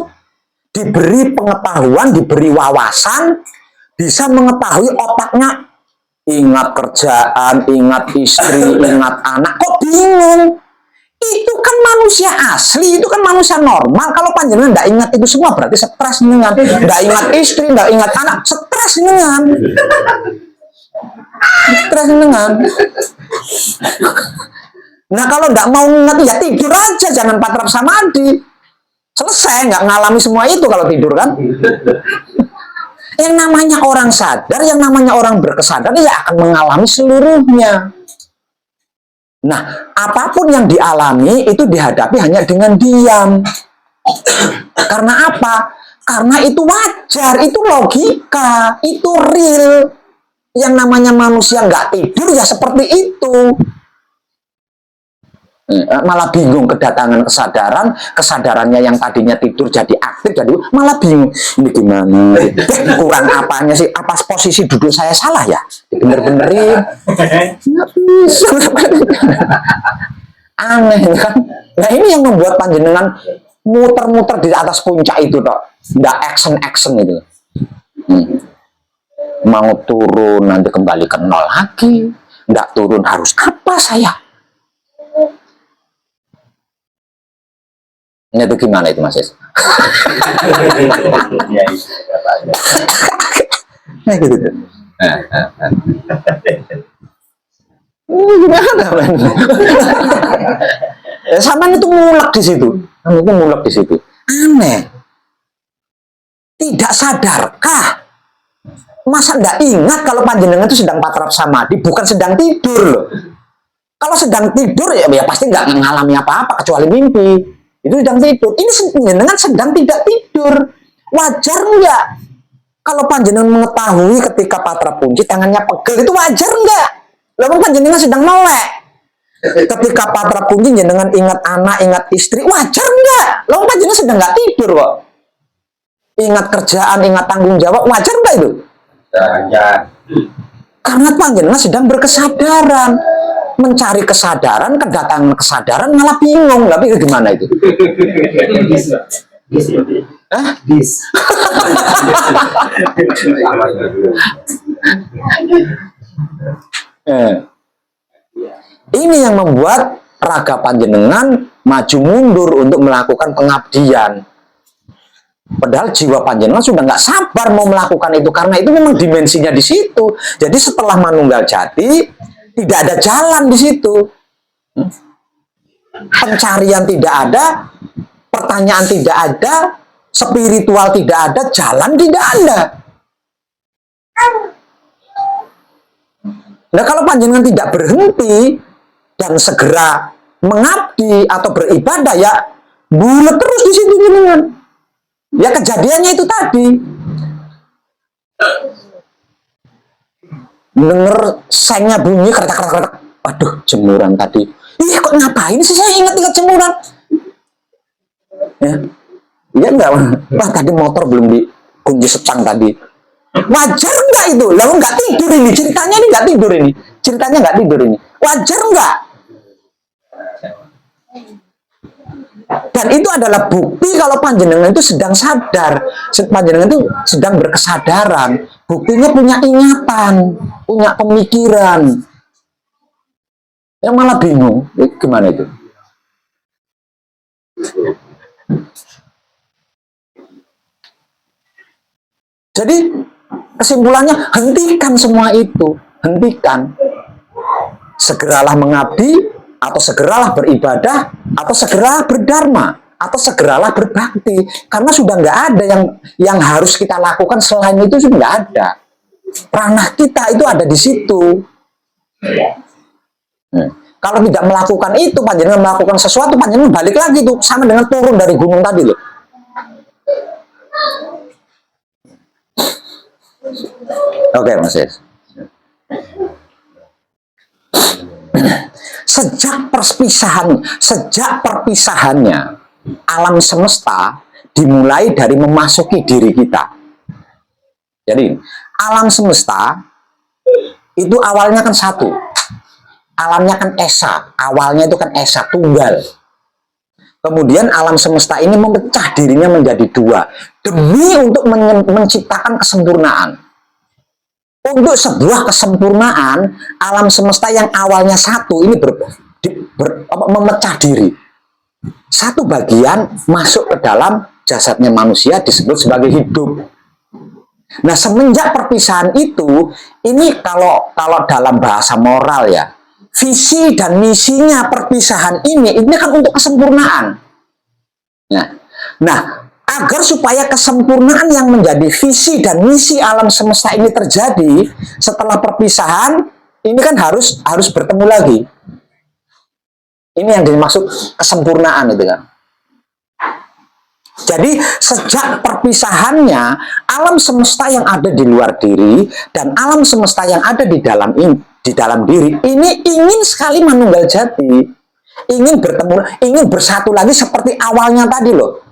Diberi pengetahuan, diberi wawasan, bisa mengetahui otaknya ingat kerjaan, ingat istri, ingat anak, kok bingung. Itu kan manusia asli, itu kan manusia normal. Kalau panjenengan tidak ingat itu semua berarti stres dengan. Tidak ingat istri, tidak ingat anak, stres dengan. Stres dengan. Nah kalau nggak mau ingat ya tidur aja, jangan patrap samadhi. Selesai, nggak ngalami semua itu kalau tidur kan. Yang namanya orang sadar, yang namanya orang berkesadaran ya akan mengalami seluruhnya. Nah, apapun yang dialami itu dihadapi hanya dengan diam. Karena apa? Karena itu wajar, itu logika, itu real. Yang namanya manusia nggak tidur ya seperti itu. Malah bingung kedatangan kesadaran, kesadarannya yang tadinya tidur jadi aktif, jadi malah bingung. Ini gimana? Kurang apanya sih? Apa posisi duduk saya salah ya? Bener-benerin. Nggak bisa. Aneh kan? Nah ini yang membuat panjenengan muter-muter di atas puncak itu toh. Nggak action itu. Mau turun nanti kembali ke nol lagi. Nggak turun harus apa saya? Ini itu gimana itu Mas Is? Nah gitu. Gimana men? Sama itu mulek di situ. Itu mulek di situ. Aneh. Tidak sadarkah? Masa enggak ingat kalau panjenengan itu sedang patrap samadhi, bukan sedang tidur loh. Kalau sedang tidur ya pasti nggak mengalami apa-apa kecuali mimpi. Itu sedang tidur. Ini panjenengan sedang tidak tidur. Wajar enggak? Kalau panjenengan mengetahui ketika patra punci tangannya pegel itu wajar enggak? Lalu panjenengan sedang melek. Ketika patra punci jenengan ingat anak, ingat istri, wajar enggak? Lalu panjenengan sedang nggak tidur kok. Ingat kerjaan, ingat tanggung jawab, wajar enggak itu? Wajar. Karena panjenengan sedang berkesadaran. Mencari kesadaran, kedatangan kesadaran malah bingung. Tapi gimana itu? This. Ini yang membuat raga panjenengan maju mundur untuk melakukan pengabdian. Padahal jiwa panjenengan sudah nggak sabar mau melakukan itu karena itu memang dimensinya di situ. Jadi setelah manunggal jati tidak ada jalan di situ. Pencarian tidak ada, pertanyaan tidak ada, spiritual tidak ada, jalan tidak ada. Nah kalau panjenengan tidak berhenti dan segera mengabdi atau beribadah ya bulat terus di situ jenengan. Ya kejadiannya itu tadi. Denger sengnya bunyi kertak. Waduh, jemuran tadi. Iya kok ngapain sih saya ingat jemuran? Ya enggak. Wah tadi motor belum dikunci setang tadi. Wajar enggak itu? Lalu enggak tidur ini. Ceritanya ini enggak tidur ini. Ceritanya enggak tidur ini. Wajar enggak? Dan itu adalah bukti kalau panjenengan itu sedang sadar, panjenengan itu sedang berkesadaran, buktinya punya ingatan, punya pemikiran. Yang malah bingung, gimana itu? Jadi kesimpulannya hentikan semua itu, hentikan. Segeralah mengabdi, atau segeralah beribadah, atau segeralah berdharma, atau segeralah berbakti, karena sudah nggak ada yang harus kita lakukan selain itu sudah nggak ada. Ranah kita itu ada di situ. Kalau tidak melakukan itu, panjenengan melakukan sesuatu, panjenengan balik lagi tuh sama dengan turun dari gunung tadi loh. Oke, Mas Yes. Sejak perpisahannya alam semesta dimulai dari memasuki diri kita. Jadi alam semesta itu awalnya kan satu, alamnya kan esa, awalnya itu kan esa tunggal. Kemudian alam semesta ini memecah dirinya menjadi dua demi untuk menciptakan kesempurnaan. Untuk sebuah kesempurnaan, alam semesta yang awalnya satu ini memecah diri. Satu bagian masuk ke dalam jasadnya manusia disebut sebagai hidup. Nah, semenjak perpisahan itu, ini kalau dalam bahasa moral ya, visi dan misinya perpisahan ini kan untuk kesempurnaan. Nah, agar supaya kesempurnaan yang menjadi visi dan misi alam semesta ini terjadi setelah perpisahan, ini kan harus bertemu lagi. Ini yang dimaksud kesempurnaan itu kan. Jadi sejak perpisahannya, alam semesta yang ada di luar diri dan alam semesta yang ada di dalam diri ini ingin sekali manunggal jati, ingin bertemu, ingin bersatu lagi seperti awalnya tadi loh.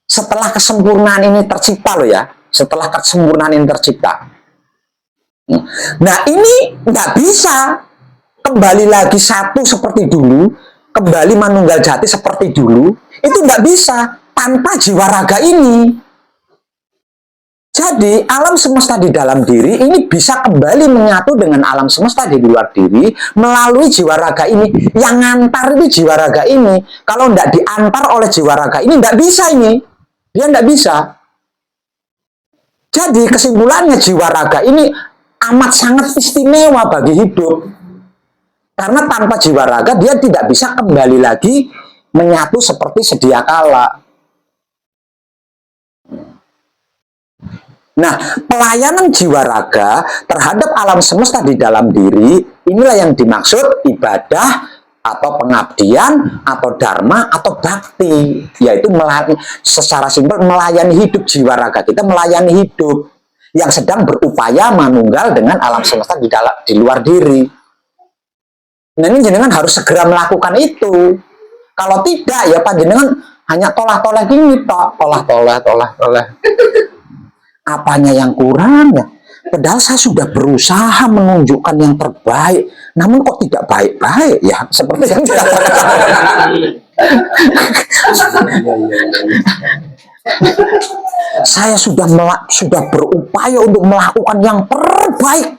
Setelah kesempurnaan ini tercipta loh ya, setelah kesempurnaan ini tercipta. Nah ini nggak bisa kembali lagi satu seperti dulu, kembali manunggal jati seperti dulu, itu nggak bisa tanpa jiwa raga ini. Jadi alam semesta di dalam diri ini bisa kembali menyatu dengan alam semesta di luar diri melalui jiwa raga ini. Yang ngantar itu jiwa raga ini. Kalau nggak diantar oleh jiwa raga ini, nggak bisa ini. Dia nggak bisa. Jadi kesimpulannya jiwa raga ini amat sangat istimewa bagi hidup. Karena tanpa jiwa raga dia tidak bisa kembali lagi menyatu seperti sedia kala. Nah, pelayanan jiwa raga terhadap alam semesta di dalam diri, inilah yang dimaksud ibadah atau pengabdian atau dharma atau bakti, yaitu secara simpel melayani hidup. Jiwa raga kita melayani hidup yang sedang berupaya manunggal dengan alam semesta di luar diri. Nah, ini jenengan harus segera melakukan itu. Kalau tidak, ya panjenengan hanya toleh-toleh gini, toleh. Apanya yang kurang ya? Padahal saya sudah berusaha menunjukkan yang terbaik, namun kok tidak baik-baik ya? Seperti yang saya sudah berupaya untuk melakukan yang terbaik,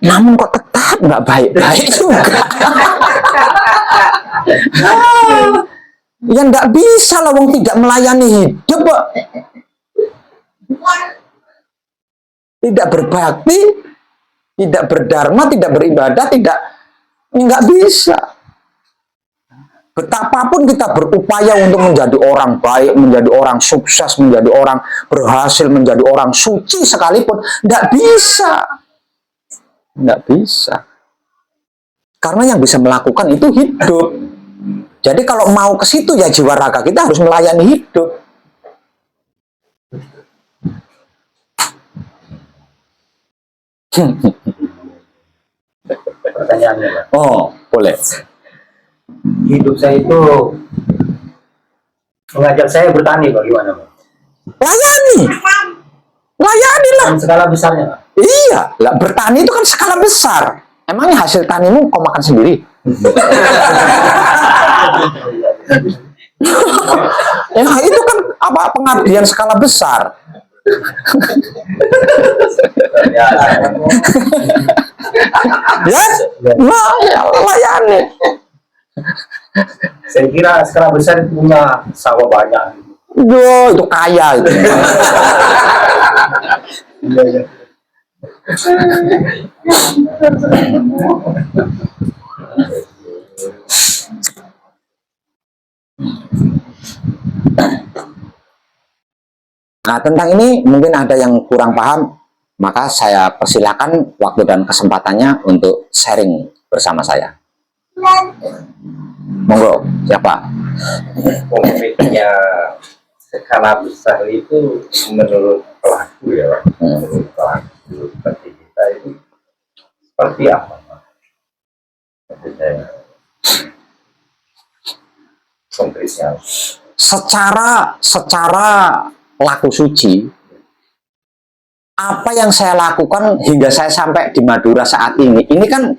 namun kok tetap nggak baik-baik juga. Ya nggak bisa lah, wong tidak melayani hidup, Pak. Tidak berbakti, tidak berdharma, tidak beribadah, nggak bisa. Betapapun kita berupaya untuk menjadi orang baik, menjadi orang sukses, menjadi orang berhasil, menjadi orang suci sekalipun, nggak bisa. Nggak bisa. Karena yang bisa melakukan itu hidup. Jadi kalau mau ke situ ya jiwa raga kita harus melayani hidup. Pertanyaannya, Pak. Oh, boleh. Hidup saya itu mengajak saya bertani, bagaimana, Pak? Layani lah. Dalam skala besarnya, Pak. Iya, lah bertani itu kan skala besar. Emangnya hasil tanimu kau makan sendiri? Ya, itu kan apa pengabdian skala besar. Ya, nah, ya, layani. Saya kira skala besar itu punya sawah banyak. Duh, itu kaya itu. Nah, tentang ini mungkin ada yang kurang paham, maka saya persilakan waktu dan kesempatannya untuk sharing bersama saya. Monggo, siapa? Konkretnya skala besar itu menurut pelaku ya, Pak. Menurut pelaku seperti kita itu seperti apa, Pak? Maksud saya konkretnya. Secara laku suci, apa yang saya lakukan hingga saya sampai di Madura saat ini kan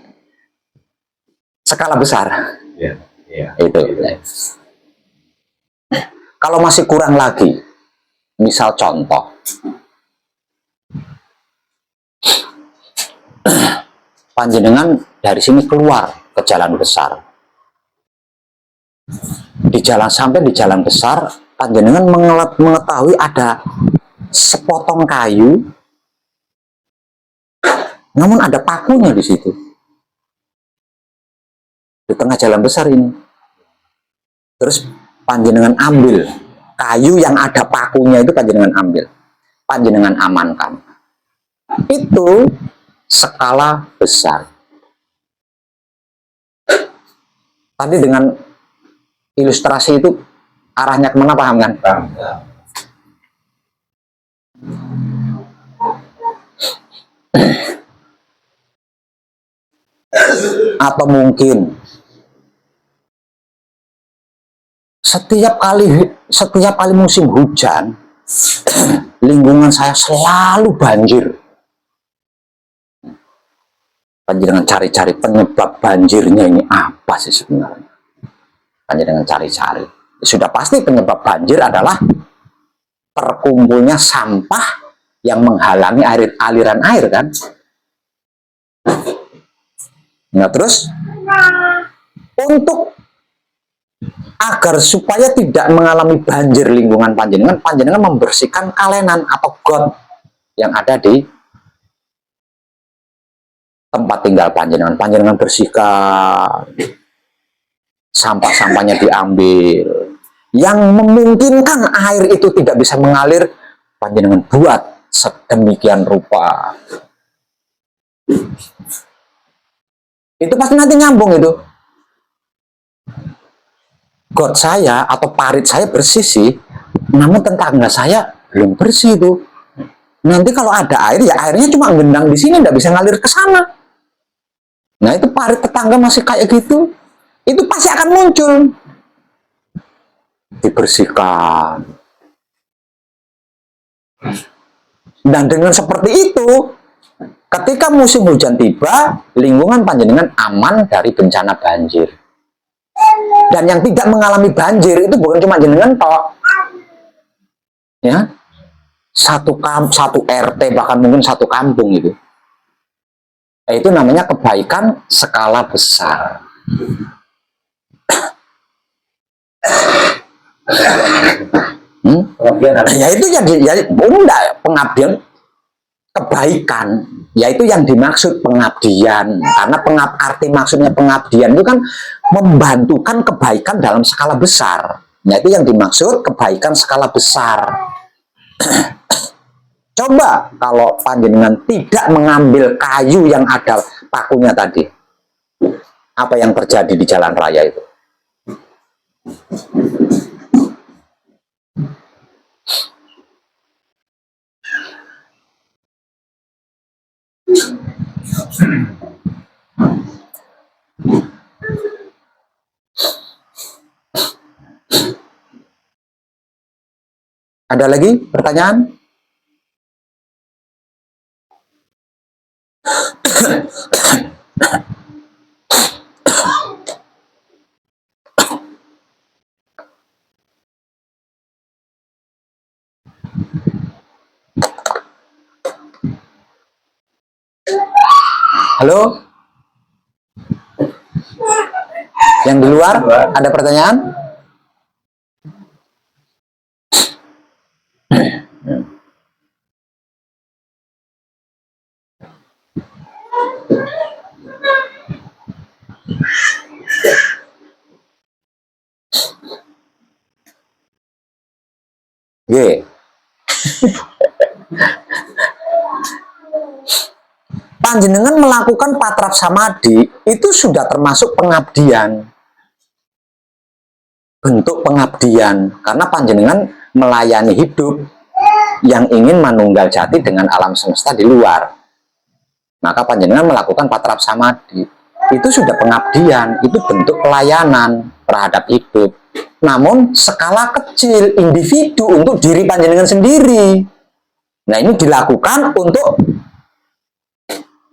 skala besar. Ya, Itu. Kalau masih kurang lagi, misal contoh, panjenengan dari sini keluar ke jalan besar. Di jalan besar, panjenengan mengetahui ada sepotong kayu, namun ada pakunya di situ. tengah jalan besar ini. Terus panjenengan ambil kayu yang ada pakunya itu, panjenengan ambil, panjenengan amankan. Itu skala besar. Tadi dengan ilustrasi itu arahnya kemana, paham kan? Atau mungkin setiap kali musim hujan lingkungan saya selalu banjir. Panjenengan cari-cari penyebab banjirnya ini apa sih sebenarnya? Panjenengan cari-cari. Sudah pasti penyebab banjir adalah terkumpulnya sampah yang menghalangi aliran air kan? Nah terus untuk agar supaya tidak mengalami banjir lingkungan panjenengan, panjenengan membersihkan kalenan atau got yang ada di tempat tinggal panjenengan. Panjenengan bersihkan, sampah-sampahnya diambil, yang memungkinkan air itu tidak bisa mengalir, panjenengan buat sedemikian rupa. Itu pasti nanti nyambung itu. Got saya atau parit saya bersih sih, namun tetangga saya belum bersih itu. Nanti kalau ada air, ya airnya cuma gendang di sini, nggak bisa ngalir ke sana. Nah itu parit tetangga masih kayak gitu, itu pasti akan muncul. Dibersihkan. Dan dengan seperti itu, ketika musim hujan tiba, lingkungan panjenengan aman dari bencana banjir. Dan yang tidak mengalami banjir itu bukan cuma jenengan toh, ya, satu RT bahkan mungkin satu kampung itu. Itu namanya kebaikan skala besar. Ya itu pengabdian, kebaikan, yaitu yang dimaksud pengabdian. Karena arti maksudnya pengabdian itu kan membantukan kebaikan dalam skala besar. Yaitu yang dimaksud kebaikan skala besar. Coba kalau panjenengan tidak mengambil kayu yang ada pakunya tadi, apa yang terjadi di jalan raya itu? Ada lagi pertanyaan? Halo? Yang di luar ada pertanyaan? G. Panjenengan melakukan patrap samadhi itu sudah termasuk pengabdian, bentuk pengabdian, karena panjenengan melayani hidup yang ingin manunggal jati dengan alam semesta di luar. Maka panjenengan melakukan patrap samadhi itu sudah pengabdian, itu bentuk pelayanan terhadap hidup. Namun skala kecil, individu, untuk diri panjenengan sendiri. Nah ini dilakukan untuk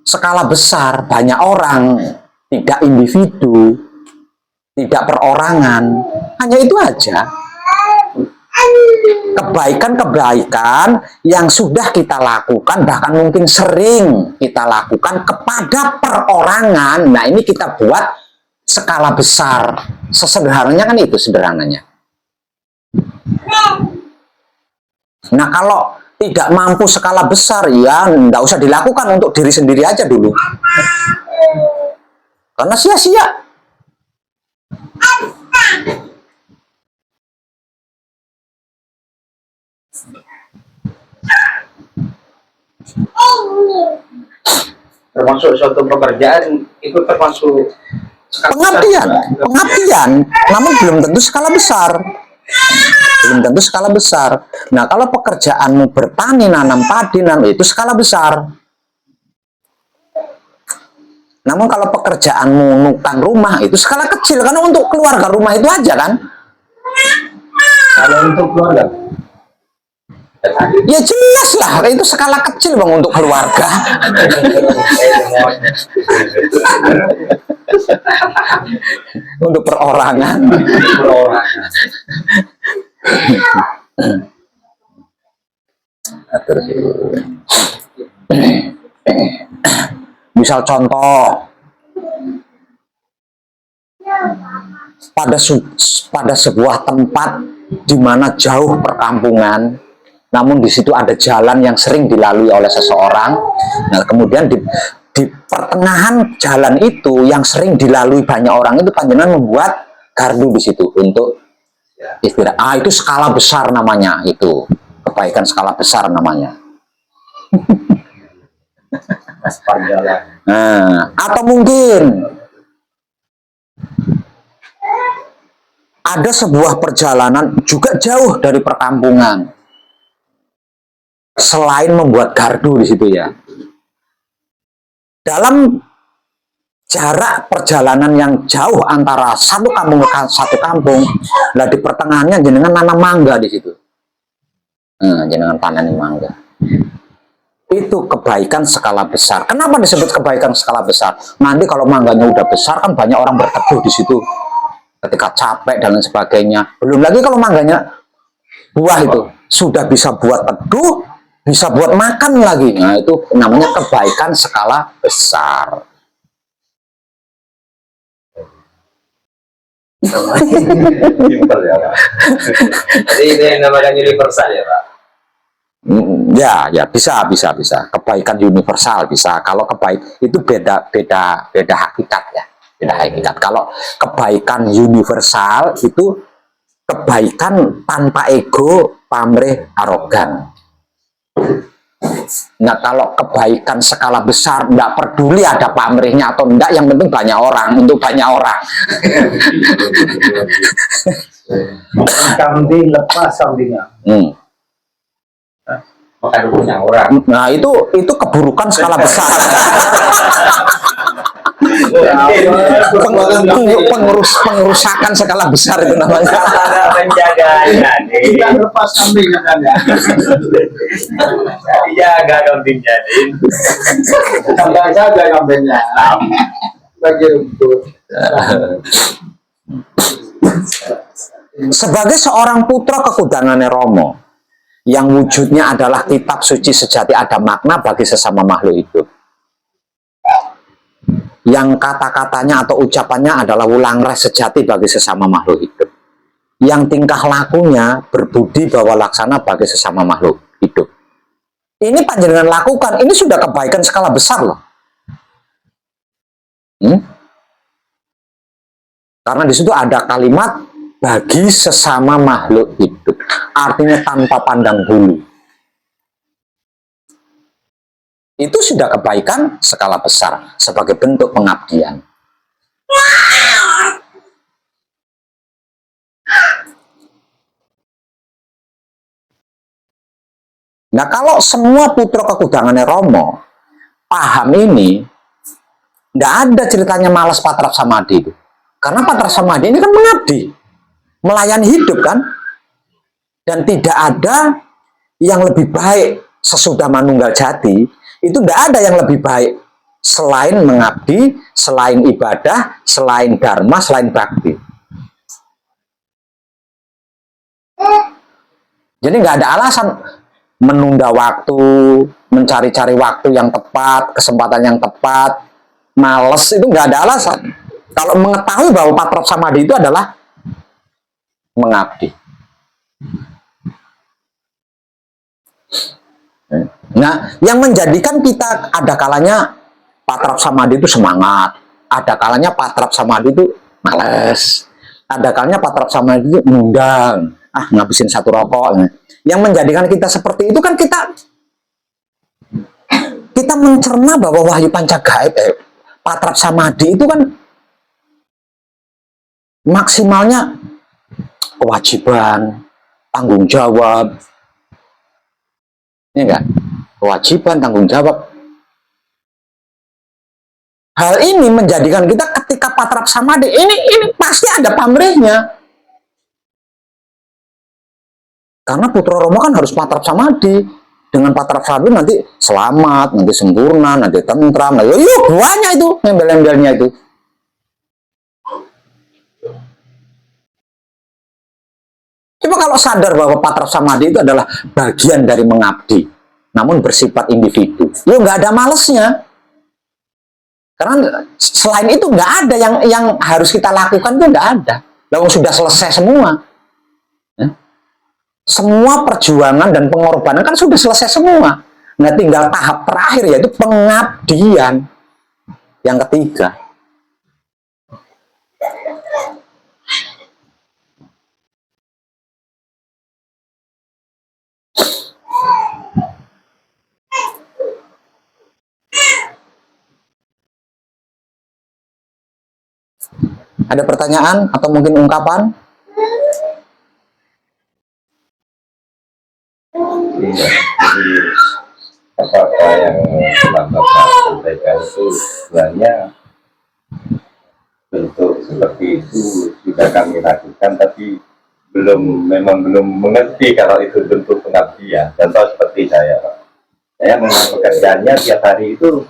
skala besar, banyak orang, tidak individu, tidak perorangan. Hanya itu aja. Kebaikan-kebaikan yang sudah kita lakukan, bahkan mungkin sering kita lakukan kepada perorangan. Nah ini kita buat skala besar. Sesederhananya kan itu sederhananya. Nah kalau tidak mampu skala besar, ya nggak usah dilakukan, untuk diri sendiri aja dulu. Karena sia-sia. Termasuk suatu pekerjaan itu termasuk pengabdian, namun belum tentu skala besar. Belum tentu skala besar. Nah, kalau pekerjaanmu bertani, nanam padi, itu skala besar. Namun kalau pekerjaanmu nukang rumah, itu skala kecil, karena untuk keluarga rumah itu aja kan. kalau untuk keluarga. Ya jelas lah, itu skala kecil bang untuk keluarga. Untuk perorangan. Misal contoh, pada sebuah tempat di mana jauh perkampungan, namun di situ ada jalan yang sering dilalui oleh seseorang. Nah, kemudian di pertengahan jalan itu yang sering dilalui banyak orang itu panjenengan membuat gardu di situ untuk istirahat. Itu skala besar namanya, itu kebaikan skala besar namanya. Nah, atau mungkin ada sebuah perjalanan juga jauh dari perkampungan. Selain membuat gardu di situ ya, dalam jarak perjalanan yang jauh antara satu kampung ke satu kampung, lah di pertengahannya jenengan nanam mangga di situ. Jenengan panen mangga. Itu kebaikan skala besar. Kenapa disebut kebaikan skala besar? Nanti kalau mangganya udah besar kan banyak orang berteduh di situ ketika capek dan lain sebagainya. Belum lagi kalau mangganya buah itu sudah bisa buat teduh, bisa buat makan lagi. Nah, itu namanya kebaikan skala besar. Simpel ya Pak. Jadi ini yang namanya universal ya Pak. Ya bisa. Kebaikan universal bisa. Kalau kebaik itu beda hakikat ya. Beda hakikat. Kalau kebaikan universal itu kebaikan tanpa ego, pamrih, arogan. Nah, kalau kebaikan skala besar, tidak peduli ada pamrihnya atau enggak, yang penting banyak orang, untuk banyak orang. Kambing lepas kambingnya. Makan punya orang. Nah, itu keburukan skala besar. Pengerusakan skala besar itu namanya. Ada penjaganya nih. Kita lepas kambingnya kan ya. Dijaga kambing jadi. Tambah jaga kambingnya. Bagi untuk. Sebagai seorang putra kekudangannya Romo, yang wujudnya adalah kitab suci sejati, ada makna bagi sesama makhluk hidup. Yang kata-katanya atau ucapannya adalah ulangres sejati bagi sesama makhluk hidup. Yang tingkah lakunya berbudi bawa laksana bagi sesama makhluk hidup. Ini panjenengan lakukan, ini sudah kebaikan skala besar loh. Karena di situ ada kalimat bagi sesama makhluk hidup, artinya tanpa pandang bulu. Itu sudah kebaikan skala besar sebagai bentuk pengabdian. Nah, kalau semua putra kekudangannya Romo paham ini, tidak ada ceritanya malas patrap samadhi itu. Karena patrap samadhi ini kan mengabdi, melayani hidup kan, dan tidak ada yang lebih baik sesudah manunggal jati. Itu tidak ada yang lebih baik selain mengabdi, selain ibadah, selain dharma, selain bakti. Jadi nggak ada alasan menunda waktu, mencari-cari waktu yang tepat, kesempatan yang tepat, males, itu nggak ada alasan. Kalau mengetahui bahwa patrap samadhi itu adalah mengabdi. Nah, yang menjadikan kita ada kalanya patrap samadhi itu semangat, ada kalanya patrap samadhi itu males, ada kalanya patrap samadhi itu ngundang, ngabisin satu rokok. Yang menjadikan kita seperti itu kan kita kita mencerna bahwa wahyu pancagaib, patrap samadhi itu kan maksimalnya kewajiban, tanggung jawab, ini enggak? Kewajiban, tanggung jawab. Hal ini menjadikan kita ketika patrap samadhi, ini pasti ada pamrihnya. Karena putra Roma kan harus patrap samadhi. Dengan patrap samadhi nanti selamat, nanti sempurna, nanti tentram. Yuk, banyak itu, embel-embelnya itu. Coba kalau sadar bahwa patrap samadhi itu adalah bagian dari mengabdi, namun bersifat individu, ya nggak ada malesnya. Karena selain itu nggak ada yang harus kita lakukan, itu nggak ada. Lalu sudah selesai semua. Ya. Semua perjuangan dan pengorbanan kan sudah selesai semua. Nah, tinggal tahap terakhir yaitu pengabdian. Yang ketiga. Ada pertanyaan atau mungkin ungkapan? Iya, jadi apa yang telah Bapak sampaikan itu sebenarnya bentuk seperti itu sudah kami lakukan, tapi memang belum mengerti kalau itu bentuk pengabdian. Contoh seperti saya, Pak. Saya memang pekerjaannya tiap hari itu,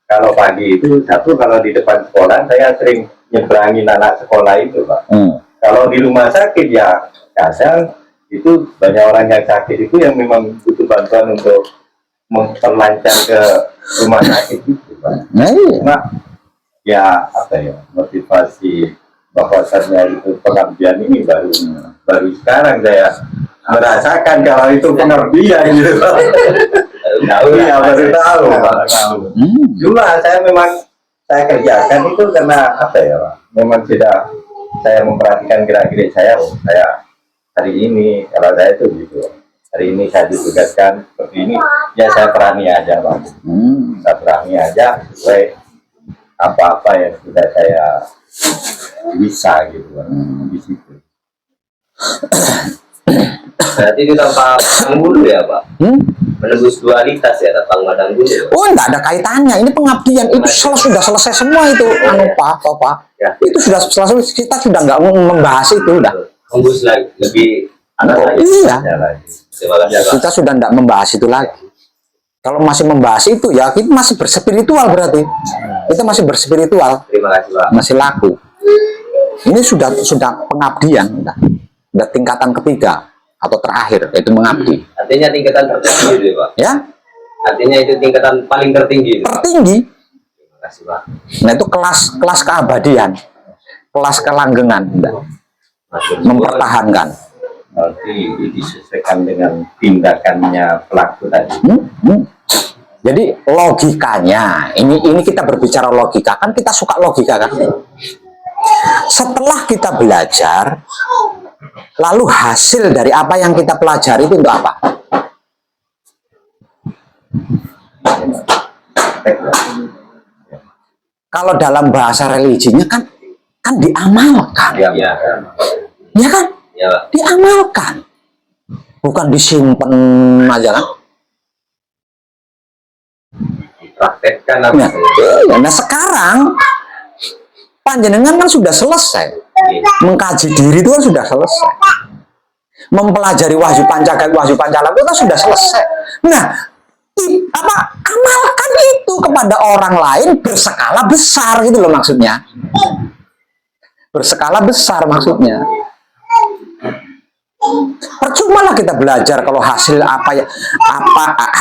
kalau pagi itu satu, kalau di depan sekolah saya sering nyebrangin anak sekolah itu, Pak. Kalau di rumah sakit ya kadang itu banyak orang yang sakit itu yang memang butuh bantuan untuk memperlancar ke rumah sakit itu, Pak. Cuma ya apa ya, motivasi bahwasannya itu pengabdian ini baru sekarang saya merasakan kalau itu pengabdian gitu. Iya, baru tahu, Pak. Cuma saya kerjakan itu karena apa ya, Pak? Memang sudah saya memperhatikan gerak-gerik saya. Saya hari ini kalau saya itu gitu. Hari ini saya ditugaskan seperti ini, ya saya berani aja, Pak. Saya berani aja sesuai apa-apa yang sudah saya bisa gitu, Pak. Di situ. Berarti itu tanpa pandang bulu ya, Pak? Menembus dualitas ya, tanpa pandang bulu. Oh, enggak ada kaitannya. Ini pengabdian itu sudah selesai semua itu. Pak. Ya. Itu sudah selesai. Kita sudah nggak membahas itu, udah. Tembus lagi, lebih anak lagi. Iya. Terima kasih, Pak. Kita sudah tidak membahas itu lagi. Kalau masih membahas itu, ya kita masih berspiritual berarti. Kita masih berspiritual. Terima kasih, Pak. Masih laku. Ini sudah pengabdian, udah tingkatan ketiga atau terakhir, yaitu mengabdi. Artinya tingkatan tertinggi itu, Pak. Ya, Artinya itu tingkatan paling tertinggi itu, Pak. tertinggi. Terima kasih, Pak. Nah, itu kelas keabadian, kelas kelanggengan, mempertahankan. Nanti disesuaikan dengan tindakannya pelaku tadi. Jadi logikanya, ini kita berbicara logika, kan kita suka logika kan. Setelah kita belajar, lalu hasil dari apa yang kita pelajari itu untuk apa? Kalau dalam bahasa religinya kan diamalkan, Iya. ya kan? Iya, Pak. Diamalkan, bukan disimpan aja kan? Praktekkan apa? Nah, nah sekarang panjenengan kan sudah selesai mengkaji diri, itu kan sudah selesai, mempelajari wahyu pancagaib, wahyu pancalaku kan sudah selesai. Nah, amalkan itu kepada orang lain berskala besar gitu loh maksudnya. Berskala besar maksudnya. Percuma lah kita belajar kalau hasil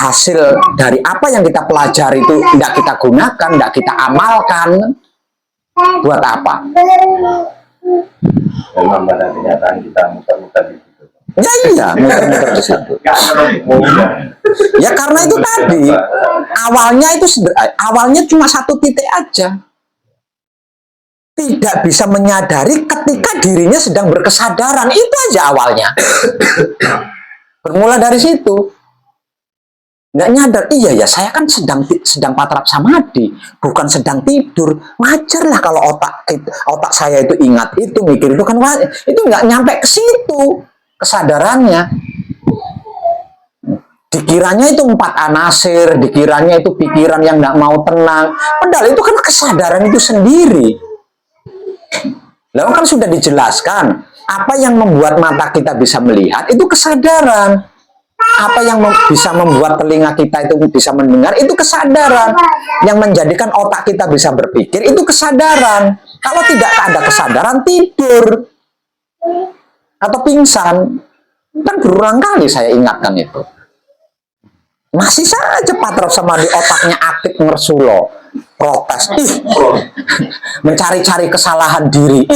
hasil dari apa yang kita pelajari itu tidak kita gunakan, tidak kita amalkan. Buat apa? Memang pada kenyataan kita muter-muter di situ. Ya iya, muter-muter di situ. Ya karena itu tadi awalnya cuma satu titik aja. Tidak bisa menyadari ketika dirinya sedang berkesadaran, itu aja awalnya. Bermula dari situ. nggak nyadar, iya ya saya kan sedang patrap samadhi, bukan sedang tidur. Wajar lah kalau otak saya itu ingat itu, mikir itu kan itu nggak nyampe ke situ kesadarannya. Dikiranya itu 4 anasir, dikiranya itu pikiran yang nggak mau tenang. Padahal itu kan kesadaran itu sendiri. Lalu kan sudah dijelaskan, apa yang membuat mata kita bisa melihat itu kesadaran. Apa yang bisa membuat telinga kita itu bisa mendengar itu kesadaran. Yang menjadikan otak kita bisa berpikir itu kesadaran. Kalau tidak ada kesadaran, tidur atau pingsan. Kan berulang kali saya ingatkan itu. Masih saja patrap samadhi, otaknya aktif ngersulo, protes, mencari-cari kesalahan diri,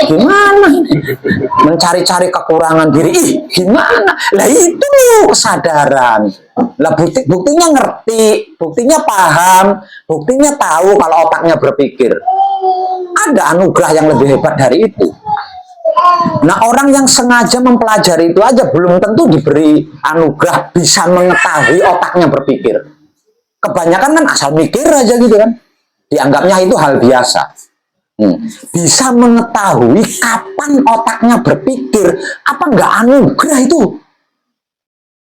gimana ini? Mencari-cari kekurangan diri, gimana? Lah itu kesadaran. Lah buktinya ngerti, buktinya paham, buktinya tahu kalau otaknya berpikir. Ada anugerah yang lebih hebat dari itu. Nah, orang yang sengaja mempelajari itu aja belum tentu diberi anugerah bisa mengetahui otaknya berpikir. Kebanyakan kan asal mikir aja gitu kan. Dianggapnya itu hal biasa. Bisa mengetahui kapan otaknya berpikir, apa enggak anugerah itu?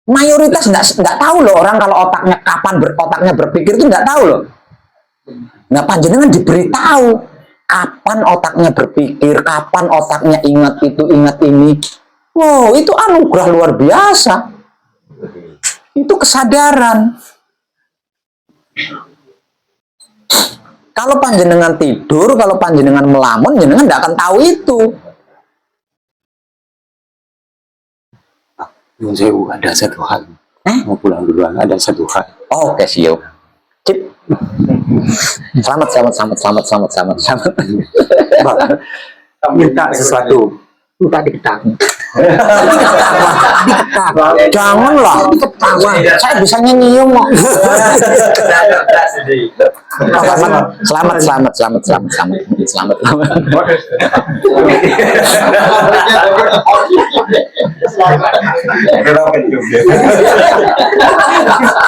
Mayoritas enggak tahu loh orang kalau kapan otaknya berpikir itu enggak tahu loh. Nah, panjenengan diberitahu kapan otaknya berpikir, kapan otaknya ingat itu, ingat ini. Wow, itu anugerah luar biasa. Itu kesadaran. Kalau panjenengan tidur, kalau panjenengan melamun, jenengan tidak akan tahu itu. Nyun sewu, ada satu hal. Mau pulang duluan, ada satu hal. Oke, siap. Cip. Selamat. Bang, minta sesuatu. Minta diketak. Janganlah. Saya bisa nyium kok. Selamat.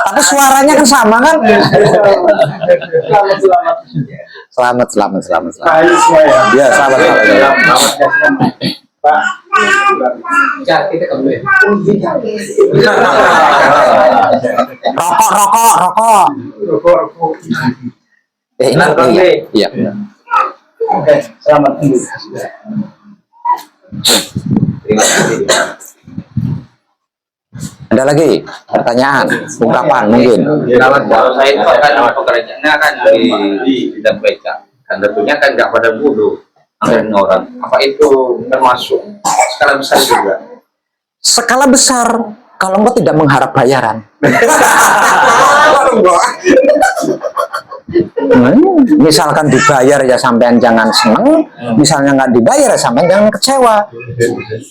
Tapi suaranya kan sama kan? Selamat. Ya, selamat. Pak. Rokok. Ini. Iya. Oke, selamat. Terima kasih. Ada lagi pertanyaan, ungkapan mungkin. Kalau saya itu kan pekerjaannya kan di bidang beca, dan tentunya kan nggak pada bodoh anggaran orang. Apa itu termasuk skala besar juga? Skala besar kalau engkau tidak mengharap bayaran. Misalkan dibayar ya sampean jangan seneng, misalnya nggak dibayar ya sampean jangan kecewa.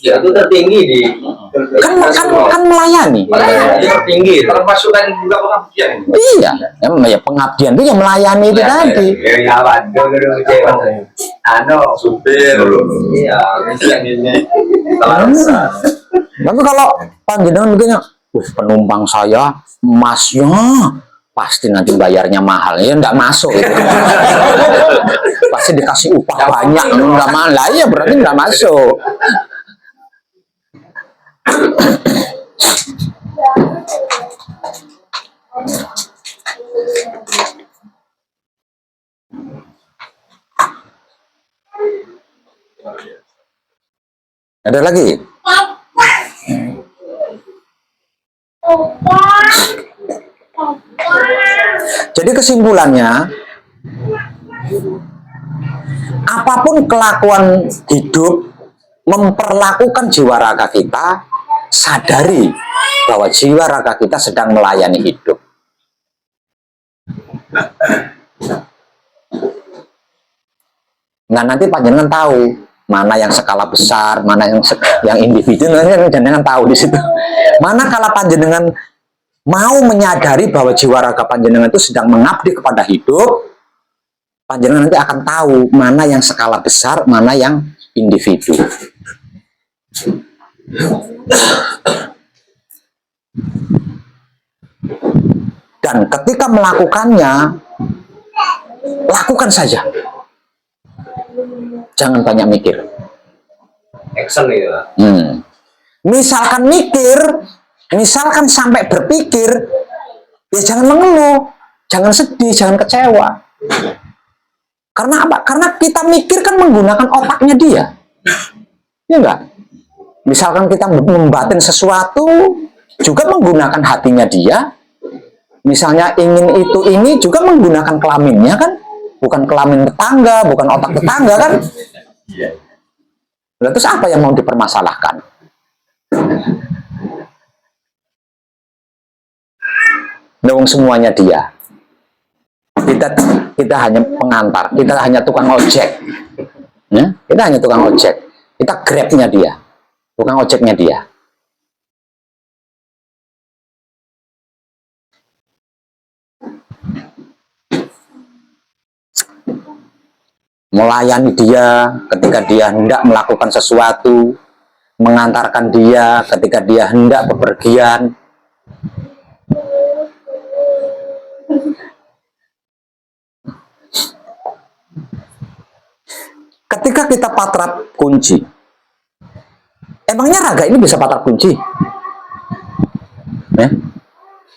Ya itu tertinggi di Kan melayani. tertinggi termasuk kan juga pengabdian. Iya, ya pengabdian itu yang melayani itu tadi. Supir, iya, yang ini skala besar. Tapi kalau panjenengan begini, penumpang saya masnya pasti nanti bayarnya mahal, ya nggak masuk itu. Pasti dikasih upah banyak, nggak malah ya berarti nggak masuk. Ada lagi? Jadi kesimpulannya, apapun kelakuan hidup memperlakukan jiwa raga kita, sadari bahwa jiwa raga kita sedang melayani hidup. Nah, nanti panjenengan tahu mana yang skala besar, mana yang individu, nanti panjenengan tahu di situ. Mana kalau panjenengan mau menyadari bahwa jiwa raga panjenengan itu sedang mengabdi kepada hidup, panjenengan nanti akan tahu mana yang skala besar, mana yang individu. Dan ketika melakukannya, lakukan saja. Jangan banyak mikir. Action itu Pak. Misalkan mikir, misalkan sampai berpikir, ya jangan mengeluh, jangan sedih, jangan kecewa. Karena apa? Karena kita mikir kan menggunakan otaknya dia. Ya enggak? Misalkan kita membatin sesuatu, juga menggunakan hatinya dia. Misalnya ingin itu ini juga menggunakan kelaminnya kan? Bukan kelamin tetangga, bukan otak tetangga kan? Iya. Lalu terus apa yang mau dipermasalahkan? Dong semuanya dia. Kita hanya pengantar, kita hanya tukang ojek. Ya? Kita hanya tukang ojek. Kita grabnya dia, tukang ojeknya dia. Melayani dia ketika dia hendak melakukan sesuatu, mengantarkan dia ketika dia hendak bepergian. Ketika kita patrap kunci, emangnya raga ini bisa patrap kunci? Ya?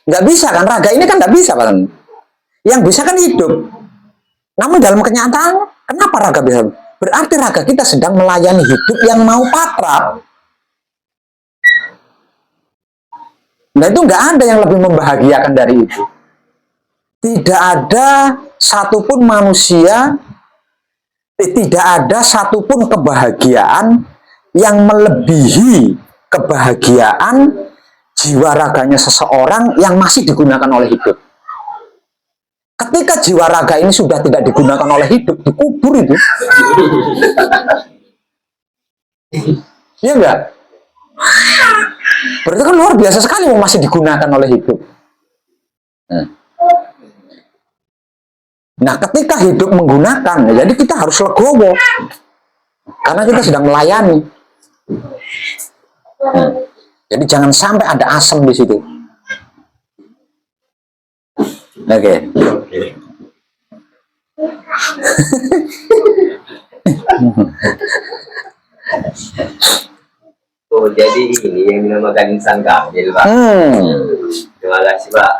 Nggak bisa kan, raga ini kan nggak bisa kan? Yang bisa kan hidup. Namun dalam kenyataan, kenapa raga bisa? Berarti raga kita sedang melayani hidup yang mau patrap. Nah itu nggak ada yang lebih membahagiakan dari itu. Tidak ada satupun manusia, tidak ada satupun kebahagiaan yang melebihi kebahagiaan jiwa raganya seseorang yang masih digunakan oleh hidup. Ketika jiwa raga ini sudah tidak digunakan oleh hidup, dikubur itu. Iya enggak? Berarti kan luar biasa sekali masih digunakan oleh hidup. Nah, ketika hidup menggunakan, jadi kita harus legowo. Karena kita sedang melayani. Jadi jangan sampai ada asam di situ. Oke. Oh, jadi ini yang dinamakan insan kamil, Pak. Terima kasih, Pak.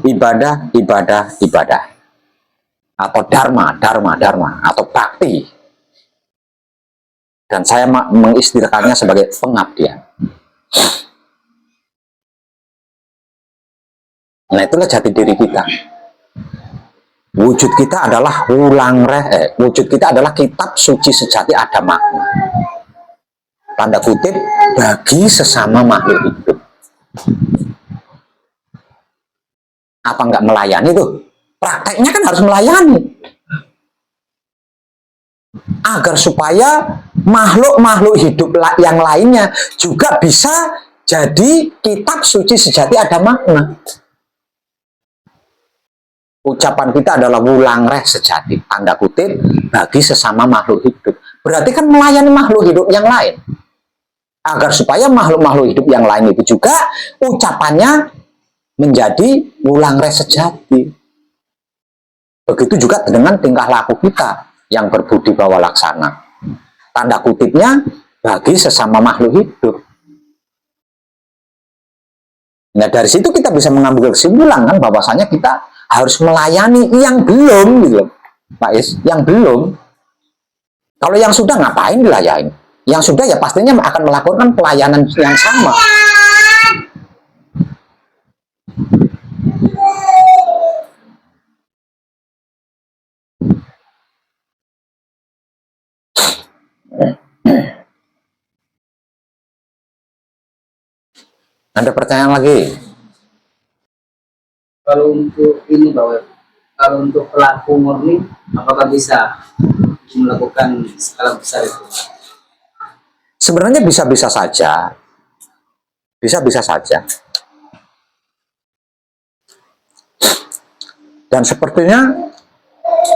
Ibadah atau dharma atau bakti, dan saya mengistilahkannya sebagai pengabdian. Nah itulah jati diri kita. Wujud kita adalah wujud kita adalah kitab suci sejati ada makna, tanda kutip, bagi sesama makhluk hidup. Apa nggak melayani tuh? Prakteknya kan harus melayani. Agar supaya makhluk-makhluk hidup yang lainnya juga bisa jadi kitab suci sejati ada makna. Ucapan kita adalah wulangreh sejati, tanda kutip, bagi sesama makhluk hidup. Berarti kan melayani makhluk hidup yang lain. Agar supaya makhluk-makhluk hidup yang lain itu juga ucapannya menjadi wulangreh sejati. Begitu juga dengan tingkah laku kita yang berbudi bawa laksana. Tanda kutipnya bagi sesama makhluk hidup. Nah dari situ kita bisa mengambil kesimpulan kan bahwasanya kita harus melayani yang belum, gitu, Pak Is, yang belum. Kalau yang sudah ngapain dilayani? Yang sudah ya pastinya akan melakukan pelayanan yang sama. Ada pertanyaan lagi? Kalau untuk ini bahwa kalau untuk pelaku murni, apakah bisa melakukan skala besar itu? Sebenarnya bisa-bisa saja. Bisa-bisa saja. Dan sepertinya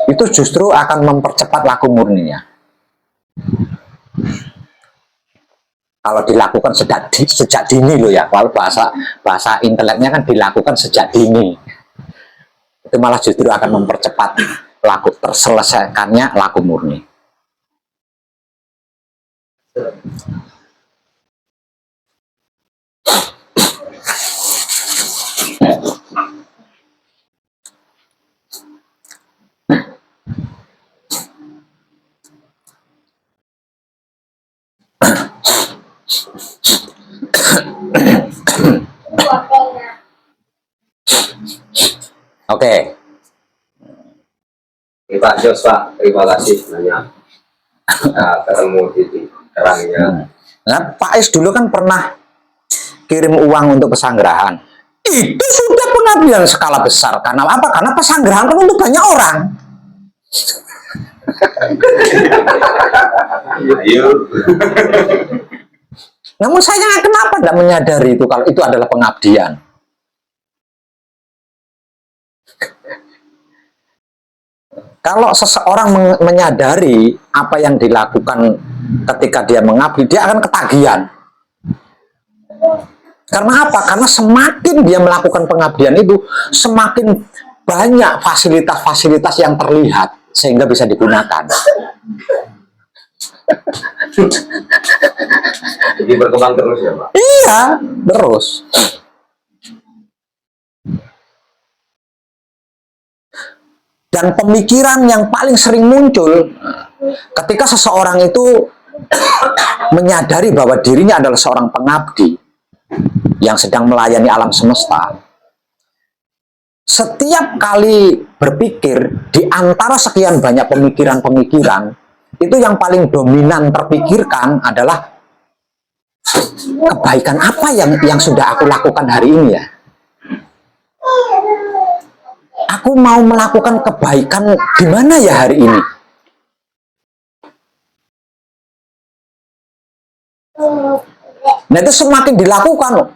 itu justru akan mempercepat laku murninya. Kalau dilakukan sejak dini loh ya. Kalau bahasa inteleknya kan dilakukan sejak dini. Itu malah justru akan mempercepat terselesaikannya laku murni. Oke. Pak Jos, Pak, terima kasih banyak. Ketemu titik terangnya. Nah, Pak Is dulu kan pernah kirim uang untuk pesanggerahan. Itu sudah pengabdian skala besar. Karena apa? Karena pesanggerahan kan untuk banyak orang. Ayo. Namun saya kenapa tidak menyadari itu kalau itu adalah pengabdian? Kalau seseorang menyadari apa yang dilakukan ketika dia mengabdi, dia akan ketagihan. Karena apa? Karena semakin dia melakukan pengabdian itu, semakin banyak fasilitas-fasilitas yang terlihat sehingga bisa digunakan. Jadi berkembang terus ya, Pak? Iya, terus. Dan pemikiran yang paling sering muncul ketika seseorang itu menyadari bahwa dirinya adalah seorang pengabdi yang sedang melayani alam semesta. Setiap kali berpikir, di antara sekian banyak pemikiran-pemikiran, itu yang paling dominan terpikirkan adalah kebaikan apa yang sudah aku lakukan hari ini ya. Aku mau melakukan kebaikan di mana ya hari ini? Nah itu semakin dilakukan,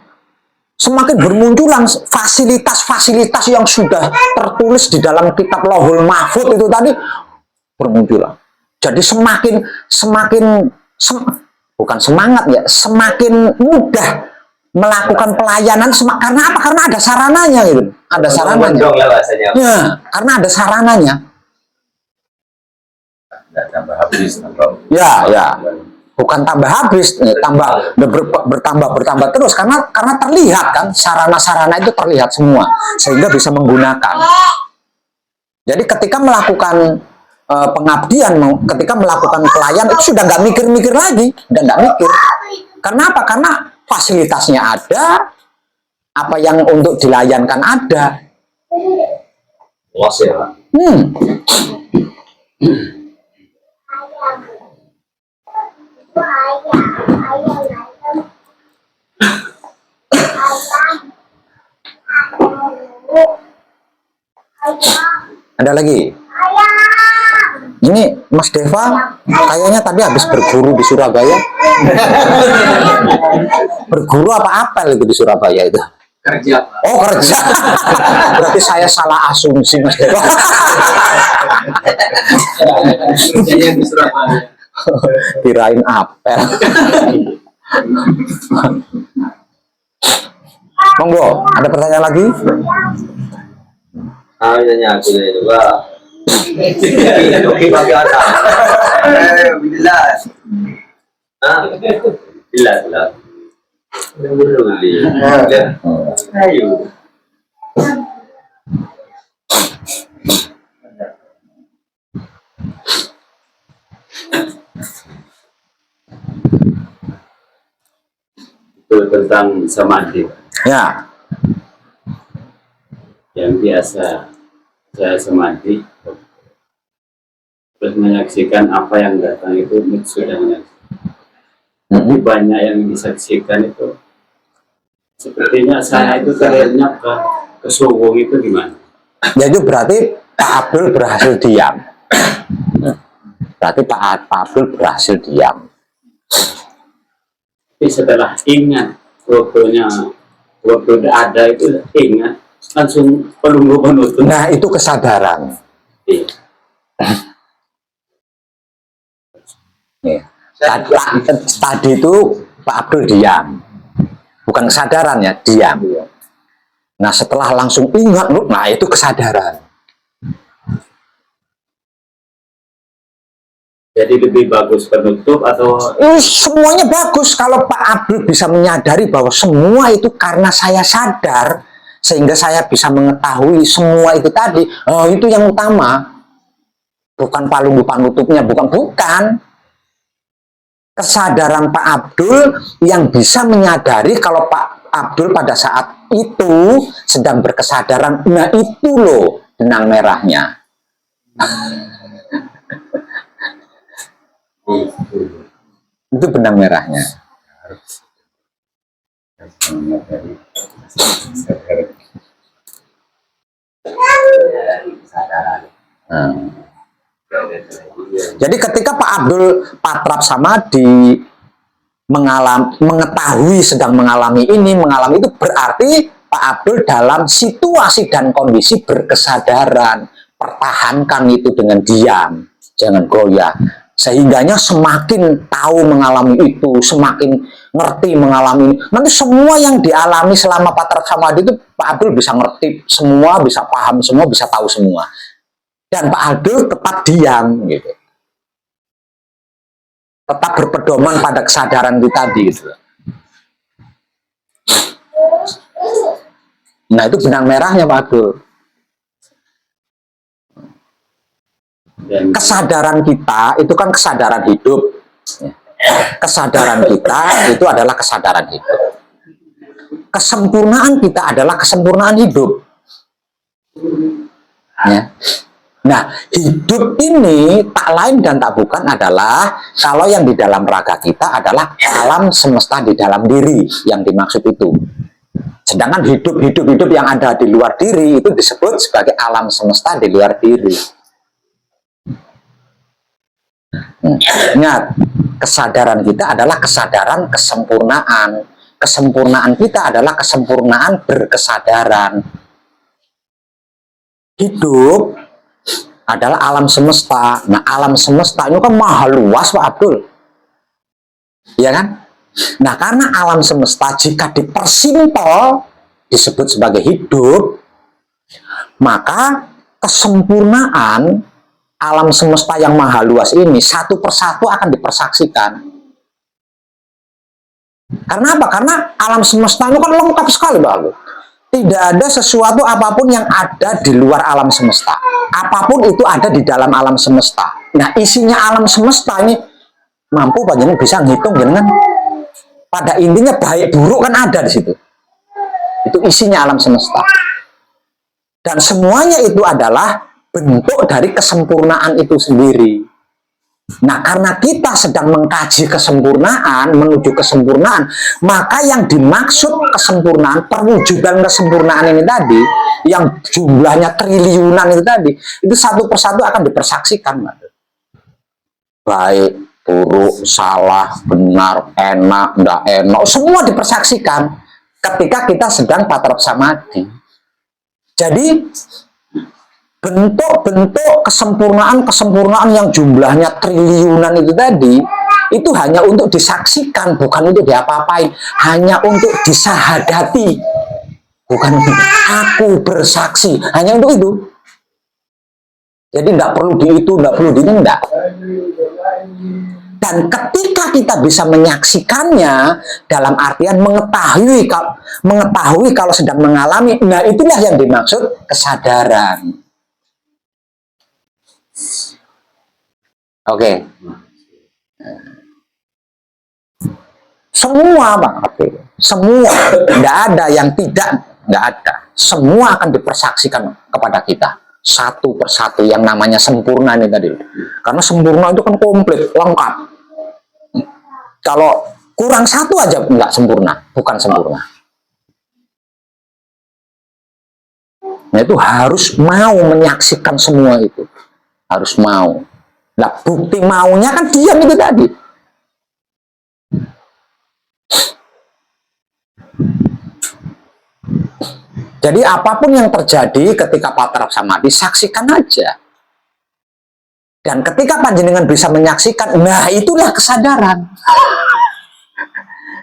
semakin bermunculan fasilitas-fasilitas yang sudah tertulis di dalam kitab Lauhul Mahfuz itu tadi bermunculan. Jadi bukan semangat ya, semakin mudah melakukan pelayanan karena apa? Karena ada sarananya gitu. Ada sarananya. Ya, karena ada sarananya. Nggak tambah habis. Ya. Bukan tambah habis, bertambah terus karena terlihat kan sarana-sarana itu terlihat semua sehingga bisa menggunakan. Jadi ketika melakukan pengabdian, ketika melakukan pelayan itu sudah nggak mikir-mikir lagi, udah nggak mikir. Karena apa? Karena fasilitasnya ada, apa yang untuk dilayankan ada. Luas ya, Pak? Ada lagi? Ini Mas Deva kayaknya tadi habis berguru di Surabaya. Berguru apa apel itu di Surabaya itu? Kerja, Pak. Oh kerja. Berarti saya salah asumsi Mas Deva. Kerjanya di Surabaya. Kirain apel. Monggo, ada pertanyaan lagi? Nanya aku juga. Oke, bagaimana? Bilas. Bilas. Ayo. Itu tentang samadhi Ya. yang biasa saya samadhi terus menyaksikan apa yang datang itu sudah menyaksikan. Tapi banyak yang disaksikan itu sepertinya saya itu ternyata ke Sowong itu gimana? Ya itu berarti Pak Abdul berhasil diam. Berarti Pak Abdul berhasil diam. Tapi setelah ingat waktu ada itu ingat langsung pelunggu penutup. Nah itu kesadaran. Iya. Tadi itu Pak Abdul diam. Bukan kesadaran ya, diam. Nah setelah langsung ingat, nah itu kesadaran. Jadi lebih bagus penutup atau Semuanya bagus kalau Pak Abdul bisa menyadari bahwa semua itu karena saya sadar, sehingga saya bisa mengetahui semua itu tadi. Oh, itu yang utama. Bukan palunggu panutupnya, bukan. Kesadaran Pak Abdul yang bisa menyadari kalau Pak Abdul pada saat itu sedang berkesadaran. Nah itu loh benang merahnya. Itu benang merahnya. Jadi ketika Pak Abdul Patrap Samadhi mengetahui sedang mengalami itu berarti Pak Abdul dalam situasi dan kondisi berkesadaran. Pertahankan itu dengan diam, jangan goyah. Sehingganya semakin tahu mengalami itu, semakin ngerti mengalami. Nanti semua yang dialami selama Patrap Samadhi itu Pak Abdul bisa ngerti semua, bisa paham semua, bisa tahu semua. Dan Pak Abdul tetap diam, gitu. Tetap berpedoman pada kesadaran itu tadi, gitu. Nah itu benang merahnya Pak Abdul. Kesadaran kita itu kan kesadaran hidup. Kesadaran kita itu adalah kesadaran hidup. Kesempurnaan kita adalah kesempurnaan hidup. Ya. Nah, hidup ini tak lain dan tak bukan adalah kalau yang di dalam raga kita adalah alam semesta di dalam diri yang dimaksud itu. Sedangkan hidup yang ada di luar diri itu disebut sebagai alam semesta di luar diri. Ingat, kesadaran kita adalah kesadaran kesempurnaan. Kesempurnaan kita adalah kesempurnaan berkesadaran. Hidup adalah alam semesta. Nah, alam semesta itu kan maha luas Pak Abdul. Ya kan? Nah, karena alam semesta jika dipersimpel disebut sebagai hidup, maka kesempurnaan alam semesta yang maha luas ini satu persatu akan dipersaksikan. Karena apa? Karena alam semesta itu kan lengkap sekali Pak Abdul. Tidak ada sesuatu apapun yang ada di luar alam semesta. Apapun itu ada di dalam alam semesta. Nah, isinya alam semesta ini mampu Pak Jenengan bisa ngitung Jenengan. Pada intinya baik buruk kan ada di situ. Itu isinya alam semesta. Dan semuanya itu adalah bentuk dari kesempurnaan itu sendiri. Nah, karena kita sedang mengkaji kesempurnaan, menuju kesempurnaan, maka yang dimaksud kesempurnaan, perwujudan kesempurnaan ini tadi, yang jumlahnya triliunan itu tadi, itu satu persatu akan dipersaksikan. Baik, buruk, salah, benar, enak, enggak enak, semua dipersaksikan ketika kita sedang Patrap Samadhi. Jadi, bentuk-bentuk kesempurnaan yang jumlahnya triliunan itu tadi, itu hanya untuk disaksikan, bukan untuk diapa-apain, hanya untuk disahadati, bukan untuk aku bersaksi, hanya untuk itu. Jadi nggak perlu di itu, nggak perlu di ini, enggak. Dan ketika kita bisa menyaksikannya, dalam artian mengetahui kalau sedang mengalami, nah itulah yang dimaksud kesadaran. Oke. Semua Pak, semua, tidak ada yang tidak ada. Semua akan dipersaksikan kepada kita satu persatu yang namanya sempurna ini tadi. Karena sempurna itu kan komplit, lengkap. Kalau kurang satu aja nggak sempurna, bukan sempurna. Nah itu harus mau menyaksikan semua itu. Harus mau. Nah, bukti maunya kan diam itu tadi. Jadi apapun yang terjadi ketika Patrap Samadhi, saksikan aja. Dan ketika panjenengan bisa menyaksikan, nah itulah kesadaran.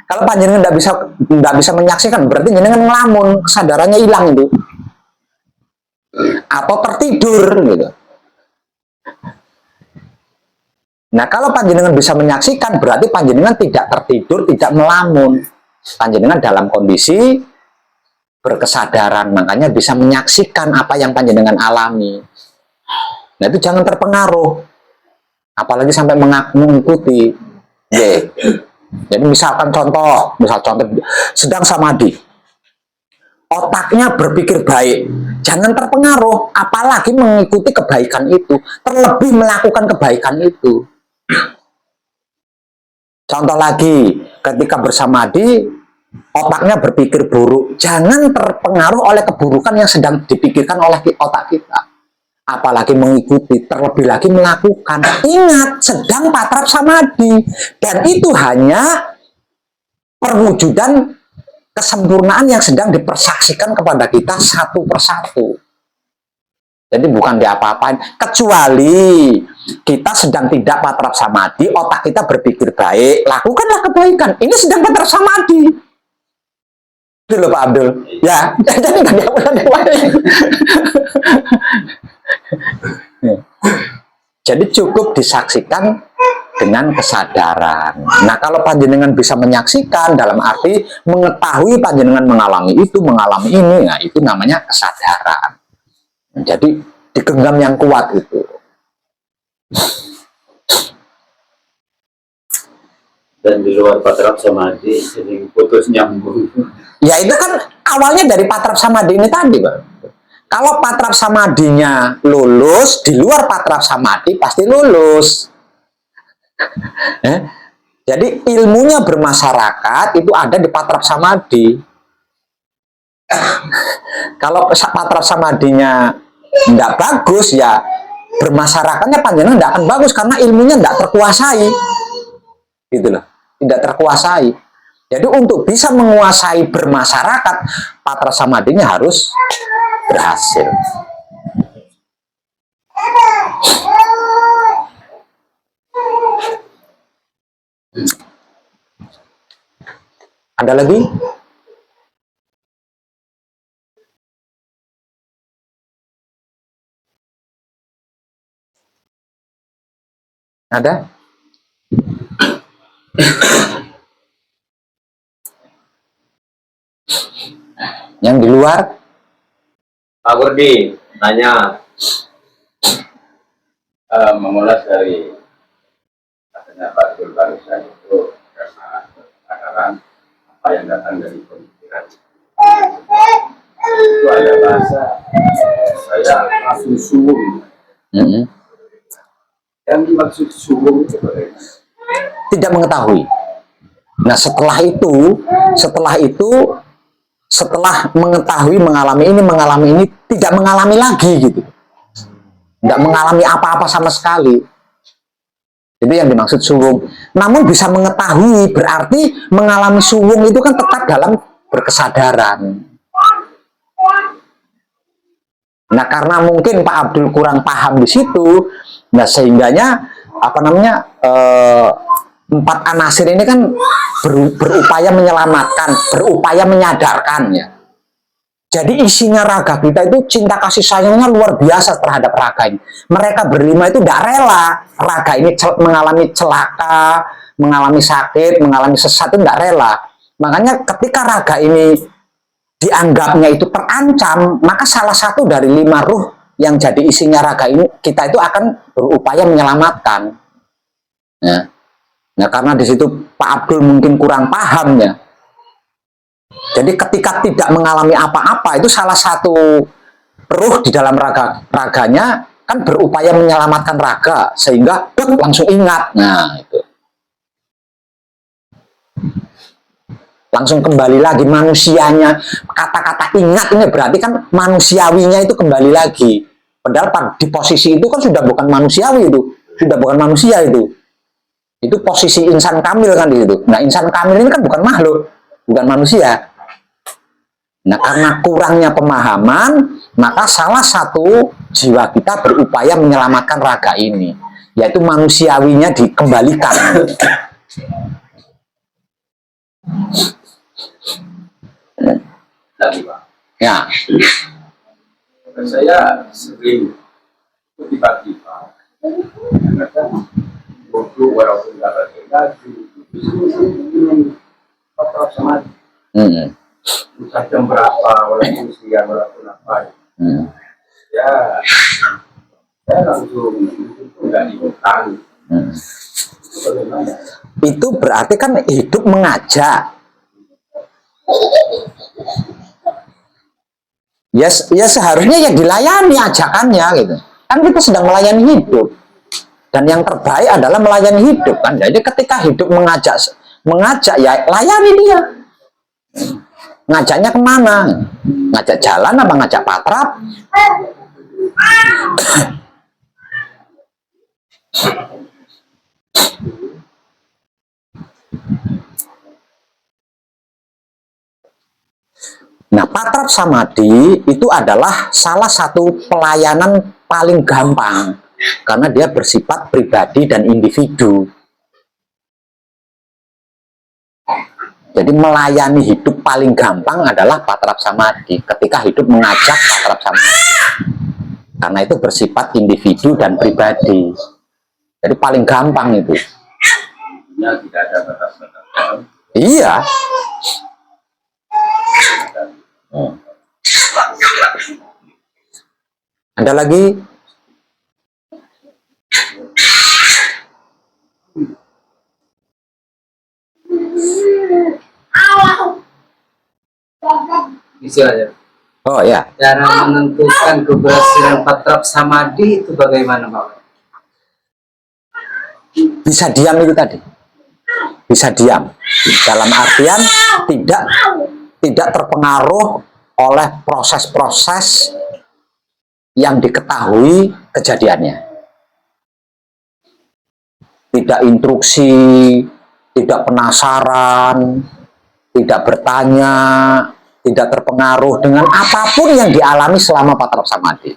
Kalau panjenengan nggak bisa menyaksikan, berarti jenengan ngelamun, kesadarannya hilang itu, atau tertidur gitu. Nah, kalau panjenengan bisa menyaksikan, berarti panjenengan tidak tertidur, tidak melamun. Panjenengan dalam kondisi berkesadaran, makanya bisa menyaksikan apa yang panjenengan alami. Nah, itu jangan terpengaruh, apalagi sampai mengikuti. Jadi misal contoh sedang samadhi, otaknya berpikir baik, jangan terpengaruh, apalagi mengikuti kebaikan itu, terlebih melakukan kebaikan itu. Contoh lagi, ketika bersamadhi, otaknya berpikir buruk, jangan terpengaruh oleh keburukan yang sedang dipikirkan oleh otak kita, apalagi mengikuti, terlebih lagi melakukan. Ingat, sedang patrap samadhi, dan itu hanya perwujudan kesempurnaan yang sedang dipersaksikan kepada kita satu persatu. Jadi bukan diapa-apain, kecuali kita sedang tidak patrap samadhi, otak kita berpikir baik, lakukanlah kebaikan. Ini sedang patrap samadhi. Itu loh Pak Abdul. Ya, jadi nggak diapa-apain. Jadi cukup disaksikan dengan kesadaran. Nah, kalau panjenengan bisa menyaksikan, dalam arti mengetahui panjenengan mengalami itu, mengalami ini, nah itu namanya kesadaran. Jadi digenggam yang kuat itu. Dan di luar patrap samadhi jadi putus nyambung. Ya itu kan awalnya dari patrap samadhi ini tadi, Pak. Kalau patrap samadhinya lulus, di luar patrap samadhi pasti lulus. Jadi ilmunya bermasyarakat itu ada di patrap samadhi. Kalau patrap samadhinya tidak bagus, ya bermasyarakatnya panjenengan tidak akan bagus karena ilmunya tidak terkuasai, gitu loh, tidak terkuasai. Jadi untuk bisa menguasai bermasyarakat, patrap samadhinya harus berhasil. Ada lagi? Ada? Yang di luar? Pak Gurdi, tanya. Mengulas dari katanya Pak Jul barusan itu karena kesadaran apa yang datang dari pemikiran. Itu ada bahasa saya langsung suwung. Yang dimaksud suwung itu bagaimana? Tidak mengetahui. Nah, setelah mengetahui, mengalami ini, tidak mengalami lagi gitu. Tidak mengalami apa-apa sama sekali. Itu yang dimaksud suwung. Namun bisa mengetahui, berarti mengalami suwung itu kan tetap dalam berkesadaran. Nah, karena mungkin Pak Abdul kurang paham di situ, nah sehingganya empat anasir ini kan berupaya menyelamatkan, berupaya menyadarkan ya. Jadi isinya raga kita itu cinta kasih sayangnya luar biasa terhadap raga ini. Mereka berlima itu tidak rela raga ini mengalami celaka, mengalami sakit, mengalami sesat, itu tidak rela. Makanya ketika raga ini dianggapnya itu terancam, maka salah satu dari 5 ruh yang jadi isinya raga ini, kita itu akan berupaya menyelamatkan. Ya. Nah, karena di situ Pak Abdul mungkin kurang paham ya. Jadi ketika tidak mengalami apa-apa, itu salah satu ruh di dalam raganya kan berupaya menyelamatkan raga sehingga langsung ingat. Nah, itu. Langsung kembali lagi manusianya. Kata-kata ingat ini berarti kan manusiawinya itu kembali lagi. Padahal di posisi itu kan sudah bukan manusiawi itu, sudah bukan manusia itu. Itu posisi insan kamil kan di situ. Nah, insan kamil ini kan bukan makhluk, bukan manusia. Nah, karena kurangnya pemahaman, maka salah satu jiwa kita berupaya menyelamatkan raga ini, yaitu manusiawinya dikembalikan. Lagi Pak. Ya. Saya sering tiba-tiba kadang bodoh walaupun nggak pakai baju ingin kotor sama entah jam berapa walaupun siang walaupun apa ya saya langsung nggak dihutan. Bagaimana? Itu berarti kan hidup mengajak. Ya seharusnya ya dilayani ajakannya gitu. Kan kita sedang melayani hidup. Dan yang terbaik adalah melayani hidup kan. Jadi ketika hidup mengajak ya layani dia. Ngajaknya kemana? Ngajak jalan apa ngajak patrap? Nah, patrap samadhi itu adalah salah satu pelayanan paling gampang karena dia bersifat pribadi dan individu. Jadi melayani hidup paling gampang adalah patrap samadhi ketika hidup mengajak patrap samadhi. Karena itu bersifat individu dan pribadi. Jadi paling gampang itu. Ya, tidak ada batas-batasan. Iya. Ada lagi? Bisa aja. Oh ya. Cara menentukan keberhasilan patrap samadhi itu bagaimana Pak? Bisa diam itu tadi. Bisa diam. Dalam artian tidak terpengaruh oleh proses-proses yang diketahui kejadiannya. Tidak instruksi, tidak penasaran, tidak bertanya, tidak terpengaruh dengan apapun yang dialami selama patrap samadhi.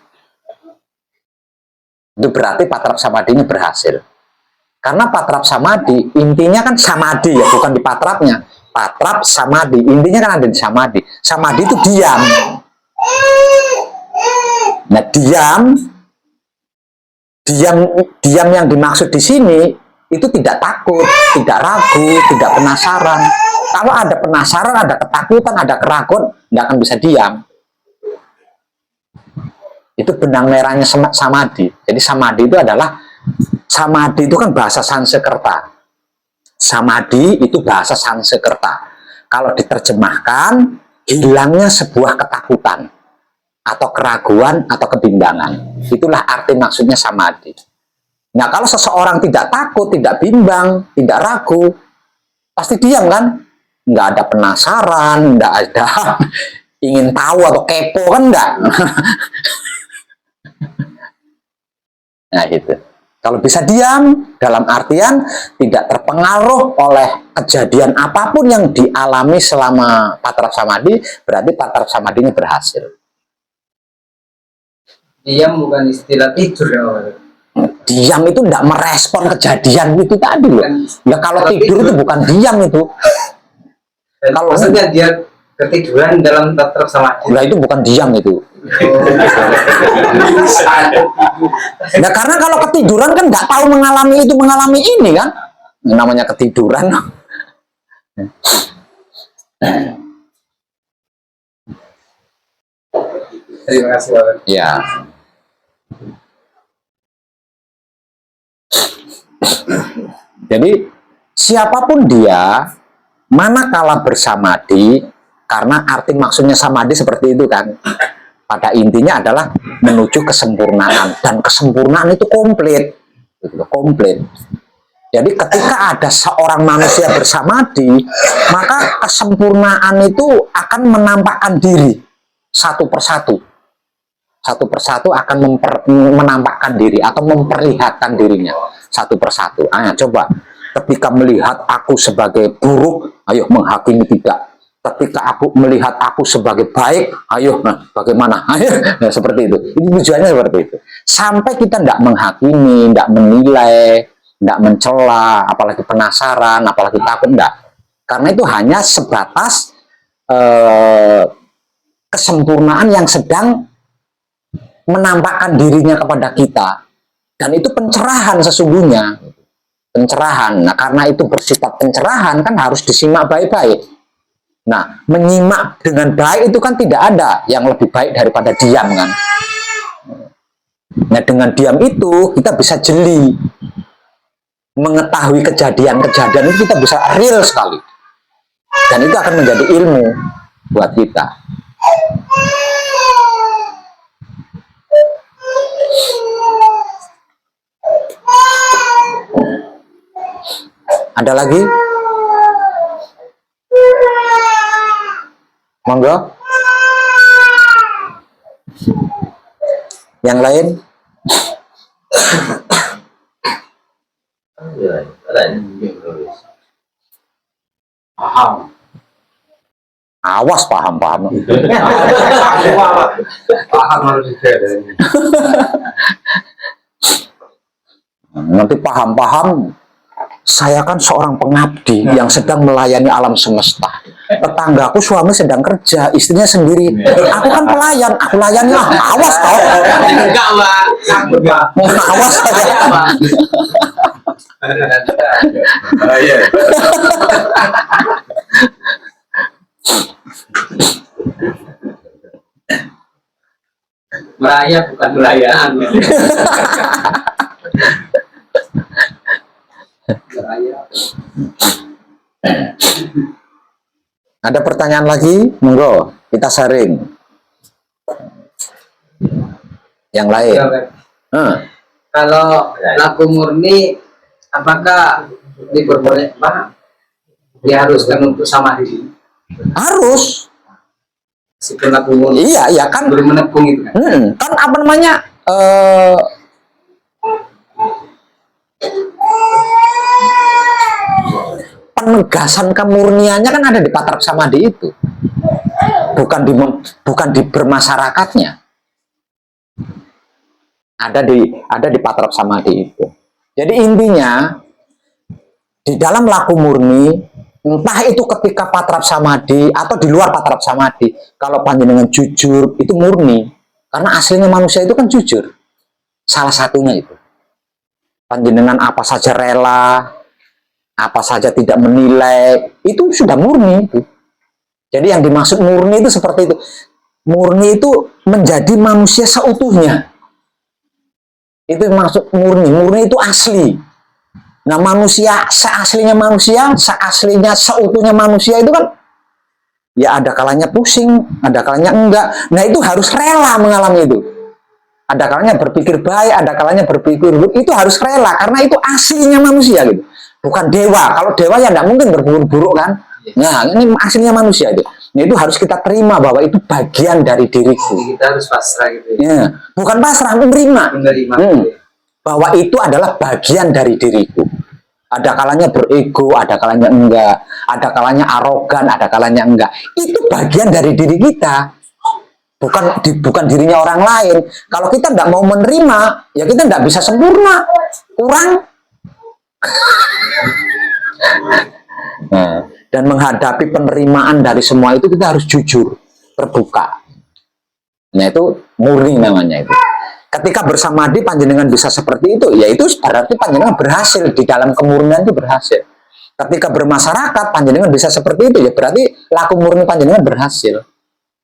Itu berarti patrap samadhi ini berhasil. Karena patrap samadhi intinya kan samadhi ya, bukan di patrapnya. Patrap samadhi intinya kan ada di samadhi. Samadhi itu diam. Nah, diam yang dimaksud di sini itu tidak takut, tidak ragu, tidak penasaran. Kalau ada penasaran, ada ketakutan, ada keraguan, nggak akan bisa diam. Itu benang merahnya samadhi. Jadi samadhi itu adalah, samadhi itu kan bahasa Sanskerta. Samadhi itu bahasa Sanskerta. Kalau diterjemahkan, hilangnya sebuah ketakutan atau keraguan atau kebimbangan. Itulah arti maksudnya samadhi. Nah, kalau seseorang tidak takut, tidak bimbang, tidak ragu, pasti diam kan? Nggak ada penasaran, nggak ada ingin tahu atau kepo kan enggak. Nah, itu. Kalau bisa diam, dalam artian tidak terpengaruh oleh kejadian apapun yang dialami selama patrap samadhi, berarti patrap samadhinya berhasil. Diam bukan istilah tidur ya Pak? Diam itu tidak merespon kejadian itu tadi loh. Ya kalau tidur itu bukan diam itu. Kalau maksudnya dia ketiduran dalam patrap samadhi. Nah, itu bukan diam itu. Nah, karena kalau ketiduran kan nggak tahu mengalami ini kan, namanya ketiduran. Terima kasih Pak. Ya. Jadi siapapun dia, manakala bersamadhi, karena arti maksudnya samadhi seperti itu kan. Pada intinya adalah menuju kesempurnaan, dan kesempurnaan itu komplit, gitu, komplit. Jadi ketika ada seorang manusia bersamadhi, maka kesempurnaan itu akan menampakkan diri satu persatu akan menampakkan diri atau memperlihatkan dirinya satu persatu. Coba ketika melihat aku sebagai buruk, ayo menghakimi tidak. Ketika aku melihat aku sebagai baik, ayo, nah bagaimana? Ayo, nah, seperti itu. Ini tujuannya seperti itu. Sampai kita tidak menghakimi, tidak menilai, tidak mencela, apalagi penasaran, apalagi takut, enggak. Karena itu hanya sebatas kesempurnaan yang sedang menampakkan dirinya kepada kita, dan itu pencerahan sesungguhnya, pencerahan. Nah, karena itu bersifat pencerahan kan harus disimak baik-baik. Nah, menyimak dengan baik itu kan tidak ada yang lebih baik daripada diam kan. Nah, dengan diam itu kita bisa jeli, mengetahui kejadian-kejadian itu kita bisa real sekali, dan itu akan menjadi ilmu buat kita. Ada lagi? Monggo. Yang lain? Paham. Awas paham-paham. Paham harus dicari. Nanti paham-paham, saya kan seorang pengabdi yang sedang melayani alam semesta. Tetanggaku suami sedang kerja, istrinya sendiri. Aku kan pelayan, aku layani lah. Awas kau. Enggak, Pak. Enggak. Awas saja. Iya. Merayap bukan melayaan. Merayap. Ada pertanyaan lagi? Monggo, kita sharing. Yang lain? Kalau laku murni, apakah diperbolehkan, Pak? Diharuskan untuk samadhi? Harus. Si pelaku murni. Iya, iya kan. Belum menepung itu kan? Kan apa namanya? Penegasan kemurniannya kan ada di Patrap Samadhi itu, bukan di bermasyarakatnya, ada di Patrap Samadhi itu. Jadi intinya di dalam laku murni, entah itu ketika Patrap Samadhi atau di luar Patrap Samadhi, kalau panjenengan jujur itu murni, karena aslinya manusia itu kan jujur. Salah satunya itu panjenengan apa saja rela, apa saja tidak menilai, itu sudah murni itu. Jadi yang dimaksud murni itu seperti itu. Murni itu menjadi manusia seutuhnya. Itu maksud murni. Murni itu asli. Nah, manusia seaslinya manusia, seaslinya seutuhnya manusia itu kan ya ada kalanya pusing, ada kalanya enggak. Nah, itu harus rela mengalami itu. Ada kalanya berpikir baik, ada kalanya berpikir buruk. Itu harus rela karena itu aslinya manusia gitu. Bukan dewa. Kalau dewa ya tidak mungkin berpikir buruk kan. Nah, ini aslinya manusia itu. Nah, itu harus kita terima bahwa itu bagian dari diriku. Jadi kita harus pasrah gitu ya. Ya, bukan pasrah, menerima. Menerima. Bahwa itu adalah bagian dari diriku. Ada kalanya berego, ada kalanya enggak. Ada kalanya arogan, ada kalanya enggak. Itu bagian dari diri kita. Bukan dirinya orang lain. Kalau kita tidak mau menerima, ya kita tidak bisa sempurna. Kurang. Nah, dan menghadapi penerimaan dari semua itu kita harus jujur, terbuka. Nah, itu murni namanya itu. Ketika bersamadhi panjenengan bisa seperti itu, ya itu berarti panjenengan berhasil di dalam kemurnian itu berhasil. Ketika bermasyarakat panjenengan bisa seperti itu, ya berarti laku murni panjenengan berhasil.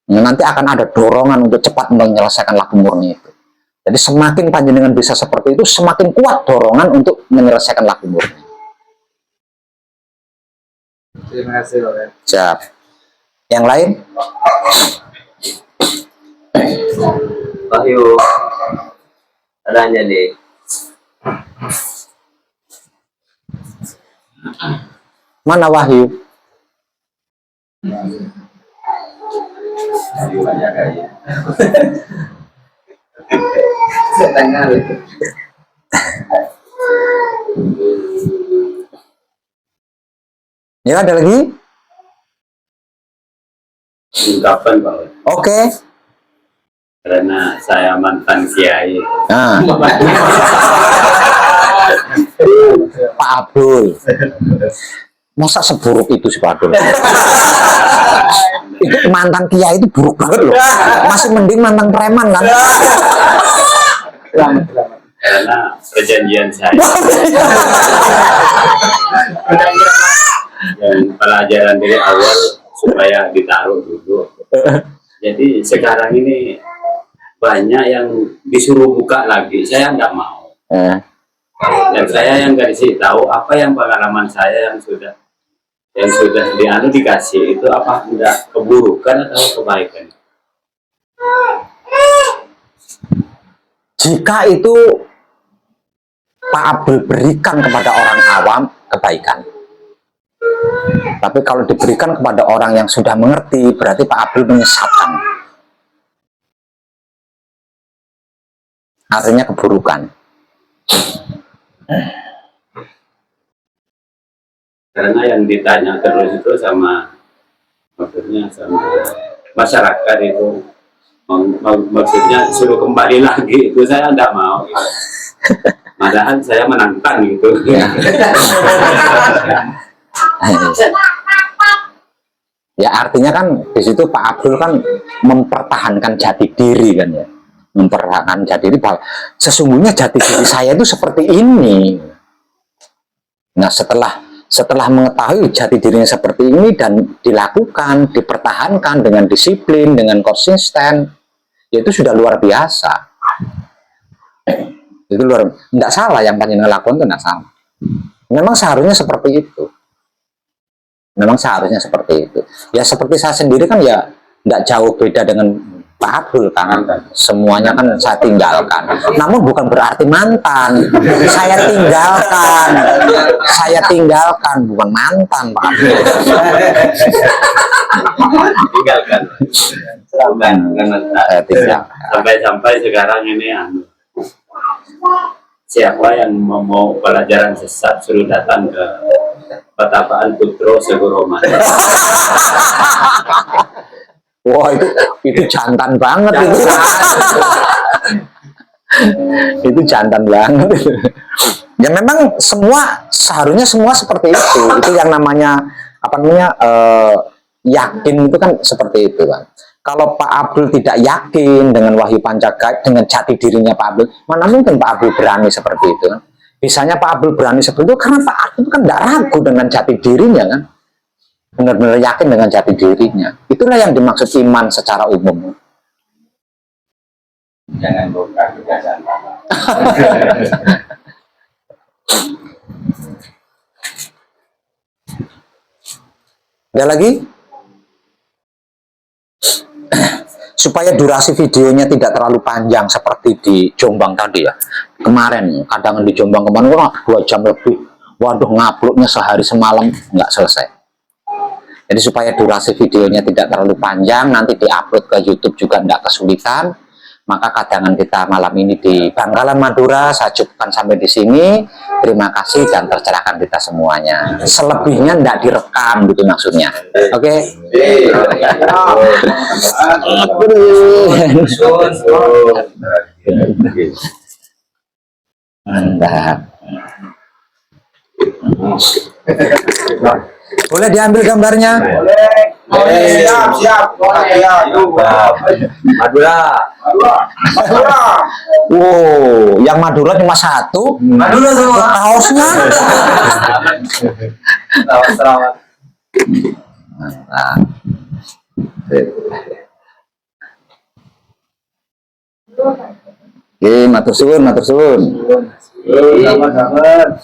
Nah, nanti akan ada dorongan untuk cepat menyelesaikan laku murni itu. Jadi semakin panjenengan bisa seperti itu, semakin kuat dorongan untuk menyelesaikan laku murni. Terima kasih, Bapak. Siap. Yang lain? Wahyu, adanya nih. Mana Wahyu? Banyak kali. Saya tanya lagi. Ya, ada lagi? Ungkapan bahwa Oke. karena saya mantan kiai. Nah, Pak Abdul. Masa seburuk itu sih Pak Abdul? Itu mantan kiai itu buruk banget loh. Masih mending mantan preman kan? Karena perjanjian saya dan pelajaran dari awal supaya ditaruh dulu. Jadi sekarang ini banyak yang disuruh buka lagi, saya nggak mau. Dan saya yang nggak dikasih tahu apa yang pengalaman saya yang sudah dikasih itu apa enggak keburukan atau kebaikan. Jika itu Pak Abdul berikan kepada orang awam, kebaikan. Tapi kalau diberikan kepada orang yang sudah mengerti, berarti Pak Abdul menyesatkan. Artinya keburukan. Karena yang ditanya terus itu maksudnya sama masyarakat itu, maksudnya suruh kembali lagi itu saya tidak mau. Gitu. Padahal saya menantang gitu. Ya artinya kan di situ Pak Abdul kan mempertahankan jati diri kan ya, mempertahankan jati diri bahwa sesungguhnya jati diri saya itu seperti ini. Nah setelah mengetahui jati dirinya seperti ini dan dilakukan, dipertahankan dengan disiplin, dengan konsisten, ya itu sudah luar biasa. Itu tidak salah yang panjenengan lakukan, itu tidak salah. Memang seharusnya seperti itu. Memang seharusnya seperti itu. Ya seperti saya sendiri kan ya tidak jauh beda dengan Pak Abdul kan. Semuanya kan saya tinggalkan. Namun bukan berarti mantan. Saya tinggalkan, bukan mantan Pak Abdul. Tinggalkan. Bukan mantan. Sampai sekarang ini siapa yang mau pelajaran sesat suruh datang ke Patapaan Putro Segoroman. Wah itu jantan banget itu. Itu jantan banget. Ya memang seharusnya semua seperti itu. Itu yang namanya yakin itu kan seperti itu kan. Kalau Pak Abdul tidak yakin dengan Wahyu Pancagaya, dengan jati dirinya Pak Abdul, mana mungkin Pak Abdul berani seperti itu kan? Bisanya Pak Abdul berani seperti itu karena Pak Abdul kan tidak ragu dengan jati dirinya kan? Benar-benar yakin dengan jati dirinya. Itulah yang dimaksud iman secara umum. Jangan buka kebiasaan. Ada lagi? Supaya durasi videonya tidak terlalu panjang seperti di Jombang tadi ya. Kemarin, kadang di Jombang kemarin 2 jam lebih. Waduh, nguploadnya sehari semalam nggak selesai. Jadi supaya durasi videonya tidak terlalu panjang, nanti diupload ke YouTube juga nggak kesulitan. Maka kadangan kita malam ini di Bangkalan Madura saya cukupkan sampai di sini. Terima kasih dan tercerahkan kita semuanya. Selebihnya tidak direkam gitu maksudnya. Oke. Mantap. Boleh diambil gambarnya? Siap. Madura. Wow, yang Madura cuma 1. Madura semua. Kaosnya. Selamat. Mantap. Oke, matur suwun. Selamat.